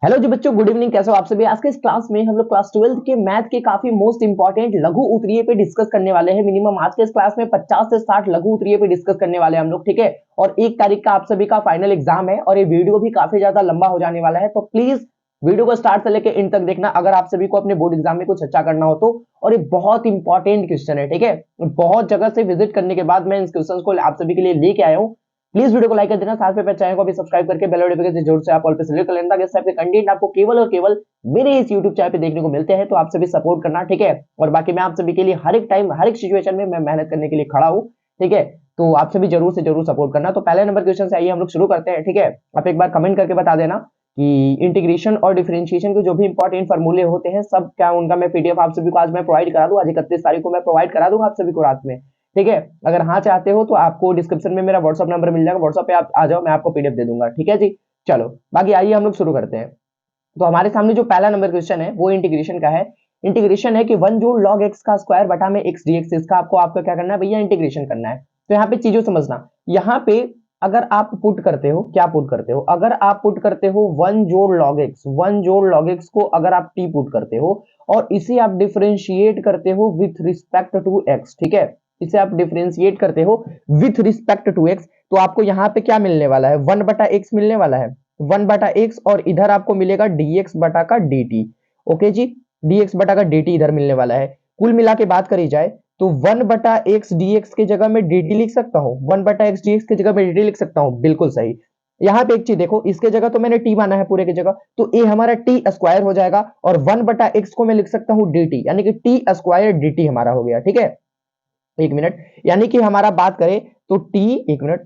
Hello जी बच्चों, good evening. कैसे हो आप सभी। आज के इस क्लास में हम लोग क्लास 12 के मैथ के काफी मोस्ट इंपॉर्टेंट लघु उत्तरीय पे डिस्कस करने वाले हैं। मिनिमम आज के इस क्लास में 50 से 60 लघु उत्तरीय पे डिस्कस करने वाले हैं हम लोग, ठीक है। और 1 तारीख का आप सभी का फाइनल एग्जाम है और ये वीडियो भी काफी ज्यादा लंबा हो जाने वाला है, तो प्लीज वीडियो को स्टार्ट से लेकर एंड तक देखना अगर आप सभी को अपने बोर्ड एग्जाम में कुछ अच्छा करना हो तो। और ये बहुत इंपॉर्टेंट क्वेश्चन है, ठीक है। बहुत जगह से विजिट करने के बाद मैं इन क्वेश्चन को आप सभी के लिए लेके आया हूँ। प्लीज वीडियो को लाइक कर देना, साथ में चैनल को भी सब्सक्राइब करके बेल नोटिफिकेशन जरूर से आप ऑल पे सेलेक्ट कर लेना, इस टाइप के कंटेंट आपको केवल और केवल मेरे इस YouTube चैनल पे देखने को मिलते हैं। तो आप सभी सपोर्ट करना, ठीक है। और बाकी मैं आप सभी के लिए हर एक टाइम हर एक सिचुएशन में मैं मेहनत करने के लिए खड़ा हूँ, ठीक है। तो आप सभी जरूर से जरूर सपोर्ट करना। तो पहले नंबर क्वेश्चन से आइए हम लोग शुरू करते हैं, ठीक है। आप एक बार कमेंट करके बता देना कि इंटीग्रेशन और डिफरेंशिएशन के जो भी इंपॉर्टेंट फार्मूले होते हैं सब क्या उनका मैं पीडीएफ आप सभी को आज मैं प्रोवाइड करा दूं। आज 31 तारीख को मैं प्रोवाइड करा दूंगा आप सभी को रात में, ठीक है। अगर हाँ चाहते हो तो आपको डिस्क्रिप्शन में मेरा व्हाट्सअप नंबर मिल जाएगा, व्हाट्सअप पे आप आ जाओ, मैं आपको पीडीएफ दे दूंगा, ठीक है जी। चलो बाकी आइए हम लोग शुरू करते हैं। तो हमारे सामने जो पहला नंबर क्वेश्चन है वो इंटीग्रेशन का है। इंटीग्रेशन है कि 1 जोड़ log x का स्क्वायर बटा में x dx, इसका आपका क्या करना है भैया, इंटीग्रेशन करना है। तो यहाँ पे चीजों समझना, यहाँ पे अगर आप पुट करते हो, क्या पुट करते हो, अगर आप पुट करते हो 1 जोड़ log x, 1 जोड़ log x को अगर आप t पुट करते हो और इसे आप डिफरेंशिएट करते हो विथ रिस्पेक्ट टू x, ठीक है। इसे आप डिफरेंशिएट करते हो विथ रिस्पेक्ट टू x, तो आपको यहाँ पे क्या मिलने वाला है, 1 बटा x मिलने वाला है, 1 बटा एक्स, और इधर आपको मिलेगा dx बटा का dt। ओके जी, dx बटा का dt इधर मिलने वाला है। कुल मिला के बात करी जाए तो 1 बटा एक्स dx की जगह में dt लिख सकता हूं, 1 बटा एक्स dx की जगह में dt लिख सकता हूं, बिल्कुल सही। यहाँ पे एक चीज देखो, इसके जगह तो मैंने t माना है पूरे की जगह, तो ये हमारा t स्क्वायर हो जाएगा और 1 बटा एक्स को मैं लिख सकता हूँ dt, यानी कि t स्क्वायर dt हमारा हो गया, ठीक है। एक मिनट, यानी कि हमारा बात करें तो t, एक मिनट,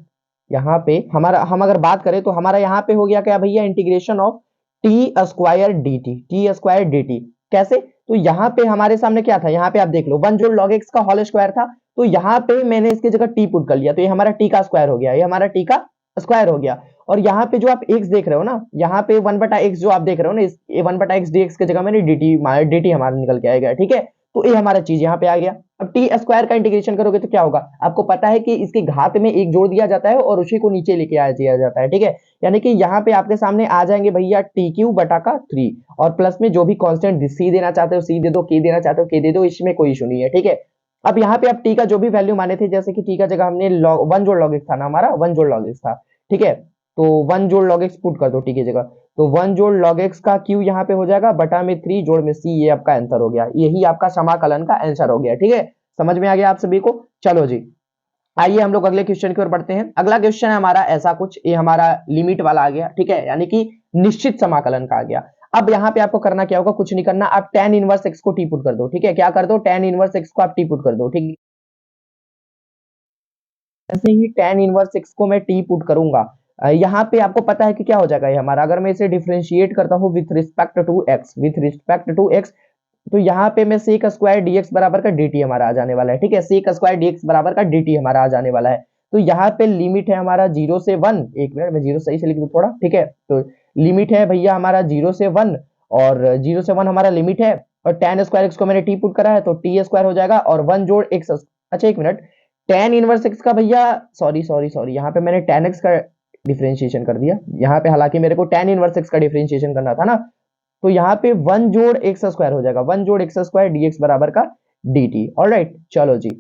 यहाँ पे हमारा हम अगर बात करें तो हमारा यहाँ पे हो गया क्या भैया, integration of T square D T, T square D T. कैसे, तो यहाँ पे हमारे सामने क्या था, यहाँ पे आप देख लो 1 जोड़ log x का होल स्क्वायर था, तो यहाँ पे मैंने इसकी जगह टी पुट कर लिया, तो ये हमारा टी का स्क्वायर हो गया, ये हमारा टी का स्क्वायर हो गया। और यहाँ पे जो आप x देख रहे हो ना, यहाँ पे 1 बटा एक्स जो आप देख रहे हो ना, इस 1 बटा एक्स डी एक्स की जगह मैंने डी टी हमारा निकल के आएगा, ठीक है। तो ये हमारा चीज यहाँ पे आ गया। अब टी स्क्वायर का इंटीग्रेशन करोगे तो क्या होगा, आपको पता है कि इसकी घात में एक जोड़ दिया जाता है और उसी को नीचे लेके आ दिया जाता है, ठीक है। यानी कि यहाँ पे आपके सामने आ जाएंगे भैया टी क्यू बटा का 3 और प्लस में जो भी कांस्टेंट सी देना चाहते हो सी दे दो, के देना चाहते हो के दे दो, इसमें कोई इशू नहीं है, ठीक है। अब यहाँ पे आप टी का जो भी वैल्यू माने थे, जैसे कि टी का जगह हमने 1 जोड़ log x था ना, हमारा 1 जोड़ log x था, ठीक है। तो 1 जोड़ log x पुट कर दो टी की जगह, तो 1 जोड़ log x का q यहाँ पे हो जाएगा बटा में 3 जोड़ में c, ये आपका आंसर हो गया, यही आपका समाकलन का आंसर हो गया, ठीक है। समझ में आ गया आप सभी को। चलो जी, आइए हम लोग अगले क्वेश्चन की ओर बढ़ते हैं। अगला क्वेश्चन है हमारा ऐसा कुछ, ये हमारा लिमिट वाला आ गया, ठीक है, यानी कि निश्चित समाकलन का आ गया। अब यहाँ पे आपको करना क्या होगा, कुछ नहीं करना, आप tan इनवर्स x को टी पुट कर दो, ठीक है। क्या कर दो, tan इनवर्स x को आप टी पुट कर दो, ठीक है। ऐसे ही tan इनवर्स x को मैं टी पुट करूंगा, यहाँ पे आपको पता है कि क्या हो जाएगा ये हमारा, अगर मैं इसे डिफरेंशिएट करता हूँ with respect to x, with respect to x, तो यहाँ पे मैं sec स्क्वायर dx बराबर का dt हमारा आ जाने वाला है, ठीक है। sec स्क्वायर dx बराबर का dt हमारा आ जाने वाला है। तो यहाँ पे लिमिट है हमारा 0 से 1, एक मिनट मैं 0 सही से लिख दूं थोड़ा, ठीक है। तो लिमिट है भैया हमारा 0 से 1, और 0 से 1 हमारा लिमिट है, और tan स्क्वायर x को मैंने t पुट करा है तो t स्क्वायर हो जाएगा, और 1 जोड़ x, अच्छा एक मिनट, tan इनवर्स x का भैया, सॉरी सॉरी सॉरी, यहाँ पे मैंने tan x का डिफरेंशिएशन कर दिया यहाँ पे, हालांकि मेरे को tan इनवर्स x का डिफरेंशिएशन करना था ना। तो यहाँ पे 1 जोड़ एक्स स्क्वायर हो जाएगा, 1 जोड़ एक्स स्क्वायर dx बराबर का dt। ऑलराइट, चलो जी,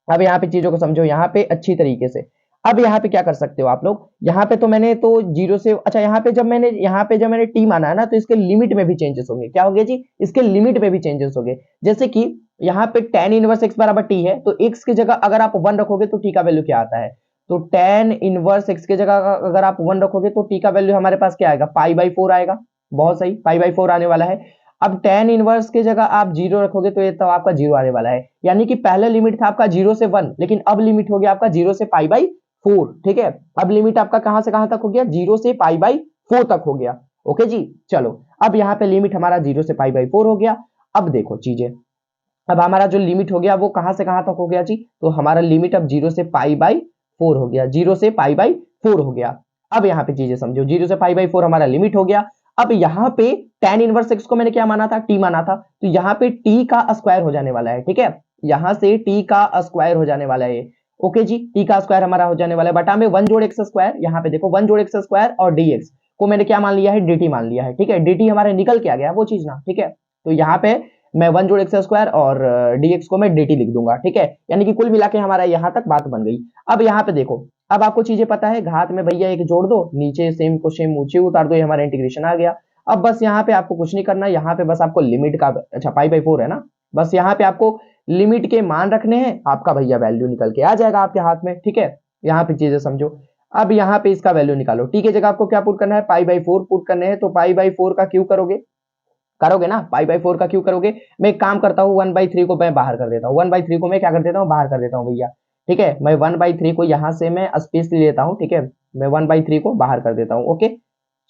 अब यहाँ पे चीजों को समझो यहाँ पे अच्छी तरीके से। अब यहाँ पे क्या कर सकते हो आप लोग, यहाँ पे तो मैंने तो 0 से, अच्छा यहाँ पे जब मैंने t माना है ना, तो इसके लिमिट में भी चेंजेस होंगे, क्या होंगे जी, इसके लिमिट में भी चेंजेस होंगे। जैसे कि यहाँ पे tan इनवर्स x बराबर t है, तो x की जगह अगर आप 1 रखोगे तो t का वैल्यू क्या आता है, तो tan इनवर्स x की जगह अगर आप 1 रखोगे तो t का वैल्यू हमारे पास क्या आएगा, π/4 आएगा, बहुत सही, π/4 आने वाला है। अब tan इनवर्स की जगह आप 0 रखोगे तो ये तो आपका 0 आने वाला है, यानी कि पहले लिमिट था आपका 0 से 1, लेकिन अब लिमिट हो गया आपका 0 से π/4, ठीक है। अब लिमिट आपका कहां से कहां तक हो गया, 0 से π/4 तक हो गया। ओके जी, चलो अब यहाँ पे लिमिट हमारा 0 से π/4 हो गया। अब देखो चीजें, अब हमारा जो लिमिट हो गया वो कहां से कहां तक हो गया जी, तो हमारा लिमिट अब 0 से π/4 हो गया, 0 से π/4 हो गया। अब यहाँ पे चीजें समझो, 0 से π/4 हमारा लिमिट हो गया। अब यहाँ पे tan इनवर्स x को मैंने क्या माना था, t माना था, तो यहाँ पे t का स्क्वायर हो जाने वाला है, ठीक है। यहाँ से t का स्क्वायर हो जाने वाला है, ओके जी, t का स्क्वायर हमारा हो जाने वाला है बटा में 1 जोड़ एक्स स्क्वायर, यहाँ पे देखो 1 जोड़ एक्स स्क्वायर और dx, को मैंने क्या मान लिया है, dt मान लिया है, ठीक है। dt हमारा निकल के आ गया वो चीज ना, ठीक है। तो यहाँ पे मैं 1 जोड़ एक्स स्क्वायर और dx को मैं dt लिख दूंगा, ठीक है। यानी कि कुल मिला के हमारा यहाँ तक बात बन गई। अब यहाँ पे देखो, अब आपको चीजें पता है, घात में भैया एक जोड़ दो, नीचे सेम को सेम ऊंचे उतार दो, ये हमारा इंटीग्रेशन आ गया। अब बस यहाँ पे आपको कुछ नहीं करना, यहाँ पे बस आपको लिमिट का, अच्छा π/4 है ना, बस यहाँ पे आपको लिमिट के मान रखने हैं, आपका भैया वैल्यू निकल के आ जाएगा आपके हाथ में, ठीक है। यहाँ पे चीजें समझो। अब यहाँ पे इसका वैल्यू निकालो, टी की जगह आपको क्या पुट करना है, π/4 पुट करने हैं। तो π/4 का क्यों करोगे ना, π/4 का क्यों करोगे। मैं एक काम करता हूँ, 1/3 को मैं बाहर कर देता हूँ, 1/3 को मैं क्या कर देता हूँ, बाहर कर देता हूँ भैया, ठीक है। मैं 1/3 को यहाँ से मैं स्पेस ले लेता हूँ, ठीक है। मैं 1/3 को बाहर कर देता हूँ, ओके।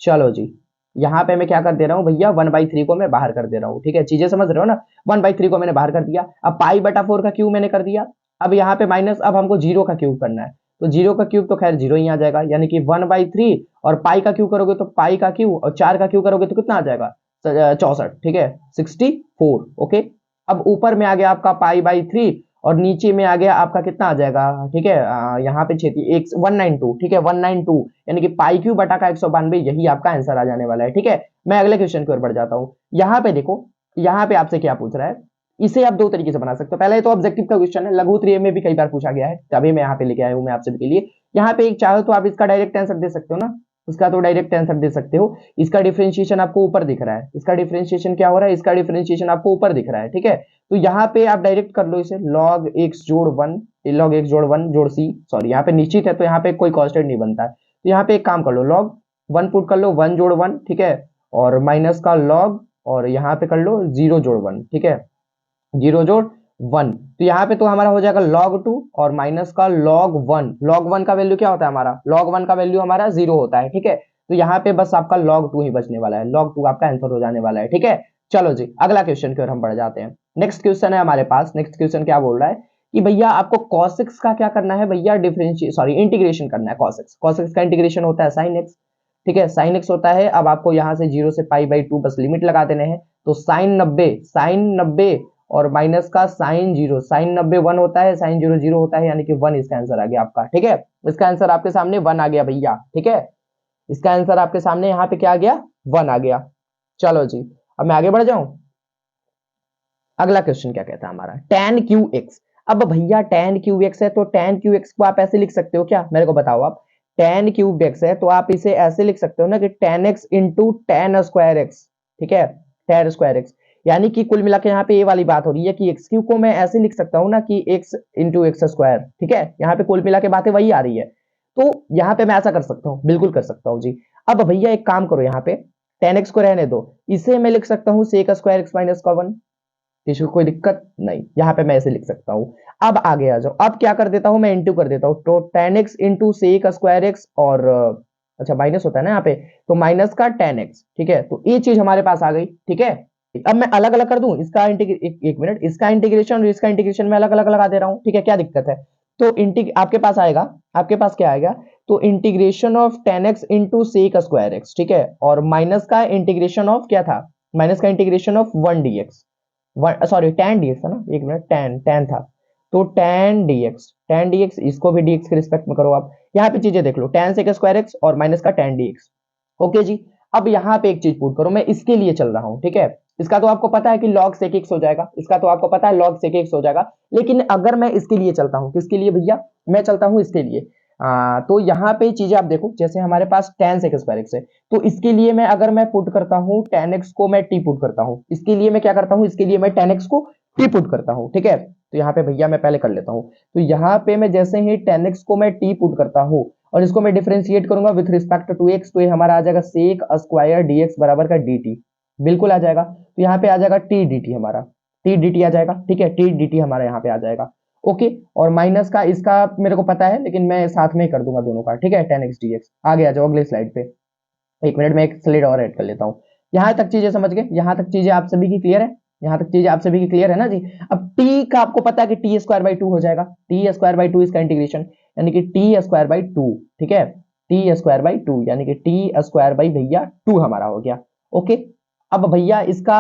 चलो जी, यहाँ पे मैं क्या कर दे रहा हूँ भैया, 1/3 को मैं बाहर कर दे रहा हूँ, ठीक है। चीजें समझ रहे हो ना, 1/3 को मैंने बाहर कर दिया। अब π/4 का क्यूब मैंने कर दिया। अब यहाँ पे माइनस, अब हमको 0 का क्यूब करना है, तो 0 का क्यूब तो खैर 0 ही आ जाएगा, यानी कि 1/3 और पाई का क्यूब करोगे तो पाई का क्यूब, और 4 का क्यूब करोगे तो कितना आ जाएगा, 64, ठीक है, 64, ओके। अब ऊपर में आ गया आपका π/3 और नीचे में आ गया आपका कितना आ जाएगा, ठीक है। यहाँ पे 192, ठीक है, 192, यानी कि पाई क्यूब बटा का 192, यही आपका आंसर आ जाने वाला है, ठीक है। मैं अगले क्वेश्चन की ओर बढ़ जाता हूँ। यहाँ पे देखो, यहाँ पे आपसे क्या पूछ रहा है, इसे आप दो तरीके से बना सकते हो। पहले तो ऑब्जेक्टिव का क्वेश्चन है, लघु उत्तरीय में भी कई बार पूछा गया है, तभी मैं यहाँ पे लेके आया हूँ मैं आप सभी के लिए। यहाँ पे एक चाहो तो आप इसका डायरेक्ट आंसर दे सकते हो ना, उसका तो डायरेक्ट आंसर दे सकते हो। इसका डिफरेंशिएशन आपको ऊपर दिख रहा है, इसका डिफरेंशिएशन क्या हो रहा है, इसका डिफरेंशिएशन आपको ऊपर दिख रहा है, ठीक है। तो यहाँ पे आप डायरेक्ट कर लो इसे, log x जोड़ 1, log x जोड़ 1 जोड़ c, सॉरी यहाँ पे निश्चित है तो यहाँ पे कोई कांस्टेंट नहीं बनता है, तो यहाँ पे एक काम कर लो, log 1 पुट कर लो, 1 जोड़ 1, ठीक है, और माइनस का log, और यहाँ पे कर लो 0 जोड़ 1, ठीक है, 0 जोड़ 1। तो यहाँ पे तो हमारा हो जाएगा log 2 और माइनस का log 1। log 1 का वैल्यू क्या होता है हमारा, log 1 का वैल्यू हमारा 0 होता है, ठीक है। तो यहाँ पे बस आपका log 2 ही बचने वाला है, log 2 आपका आंसर हो जाने वाला है, ठीक है। चलो जी, अगला क्वेश्चन की ओर हम बढ़ जाते हैं। नेक्स्ट क्वेश्चन है हमारे पास, नेक्स्ट क्वेश्चन क्या बोल रहा है कि भैया आपको cos x का क्या करना है भैया, इंटीग्रेशन करना है cos x। cos x का इंटीग्रेशन होता है sin x, ठीक है, sin x होता है। अब आपको यहाँ से 0 से π/2 बस लिमिट लगा देने हैं, तो sin 90 और माइनस का sin 0, sin 90 1 होता है, sin 0 0 होता है, यानी कि 1 इसका आंसर आ गया आपका, ठीक है। इसका आंसर आपके सामने 1 आ गया भैया, ठीक है। इसका आंसर आपके सामने यहाँ पे क्या आ गया, 1 आ गया। चलो जी, अब मैं आगे बढ़ जाऊं। अगला क्वेश्चन क्या कहता है हमारा, tan qx। अब भैया tan qx है तो tan qx को आप ऐसे लिख सकते हो क्या, मेरे को बताओ आप। tan qx है तो आप इसे ऐसे लिख सकते हो ना कि tan x into tan square x, ठीक है, tan स्क्वायर एक्स। यानी कि कुल मिला के यहाँ पे ये वाली बात हो रही है कि एक्स क्यू को मैं ऐसे लिख सकता हूँ ना कि x इंटू एक्स स्क्वायर, ठीक है। यहाँ पे कुल मिला के बातें वही आ रही है, तो यहाँ पे मैं ऐसा कर सकता हूँ, बिल्कुल कर सकता हूँ जी। अब भैया एक काम करो, यहाँ पे tan x को रहने दो, इसे मैं लिख सकता हूँ sec स्क्वायर एक्स माइनस का 1, इसको कोई दिक्कत नहीं, यहाँ पे मैं ऐसे लिख सकता हूँ। अब आगे आ जाओ, अब क्या कर देता हूँ मैं, इंटू कर देता हूँ, तो tan x into sec square x और अच्छा माइनस होता है ना यहाँ पे, तो माइनस का tan x, ठीक है। तो ये चीज हमारे पास आ गई, ठीक है। अब मैं अलग अलग कर दूं इसका एक मिनट, इसका इंटीग्रेशन और इसका इंटीग्रेशन में अलग अलग लगा दे रहा हूँ, ठीक है, क्या दिक्कत है। तो आपके पास आएगा, आपके पास क्या आएगा, तो integration of tan x into sec square x, ठीक है, और माइनस का इंटीग्रेशन ऑफ क्या था, माइनस का integration of 1 dx, sorry tan dx था ना, एक मिनट, tan था, तो tan dx, इसको भी dx के रिस्पेक्ट में करो आप। यहाँ पे चीजें देख लो, tan sec स्क्वायर एक्स और माइनस का tan dx, ओके जी। अब यहाँ पे एक चीज पुट करो, मैं इसके लिए चल रहा हूँ, ठीक है। इसका तो आपको पता है कि log sec x हो जाएगा, इसका तो आपको पता है log sec x हो जाएगा, लेकिन अगर मैं इसके लिए चलता हूँ, किसके लिए भैया, मैं चलता हूँ इसके लिए, तो यहाँ पे चीजें आप देखो, जैसे हमारे पास tan sec स्क्वायर एक्स है, तो इसके लिए मैं अगर मैं पुट करता हूँ tan x को मैं t पुट करता हूँ, इसके लिए मैं क्या करता हूँ, इसके लिए मैं tan x को t पुट करता हूँ, ठीक है। तो यहाँ पे भैया मैं पहले कर लेता हूँ, तो यहाँ पे मैं जैसे ही tan x को मैं t पुट करता हूँ और इसको मैं डिफरेंशिएट करूंगा विथ रिस्पेक्ट टू x, तो ये हमारा आ जाएगा सेक स्क्वायर dx बराबर का dt, बिल्कुल आ जाएगा। तो यहाँ पे आ जाएगा t dt, हमारा t dt आ जाएगा, ठीक है, t dt हमारा यहाँ पे आ जाएगा, ओके। और माइनस का इसका मेरे को पता है, लेकिन मैं साथ में ही कर दूंगा दोनों का, ठीक है, tan x dx। आगे आ जाओ अगले स्लाइड पे, एक मिनट में एक स्लाइड और ऐड कर लेता हूँ। यहाँ तक चीजें समझ गए, यहाँ तक चीजें आप सभी की क्लियर है, यहाँ तक चीजें आप सभी की क्लियर है ना जी। अब t का आपको पता है कि टी स्क्वायर बाई 2 हो जाएगा, टी स्क्वायर बाई 2 इसका इंटीग्रेशन, यानी कि टी स्क्वायर बाई 2, ठीक है, टी स्क्वायर बाई 2 यानी कि टी स्क्वायर बाई भैया 2 हमारा हो गया, ओके। अब भैया इसका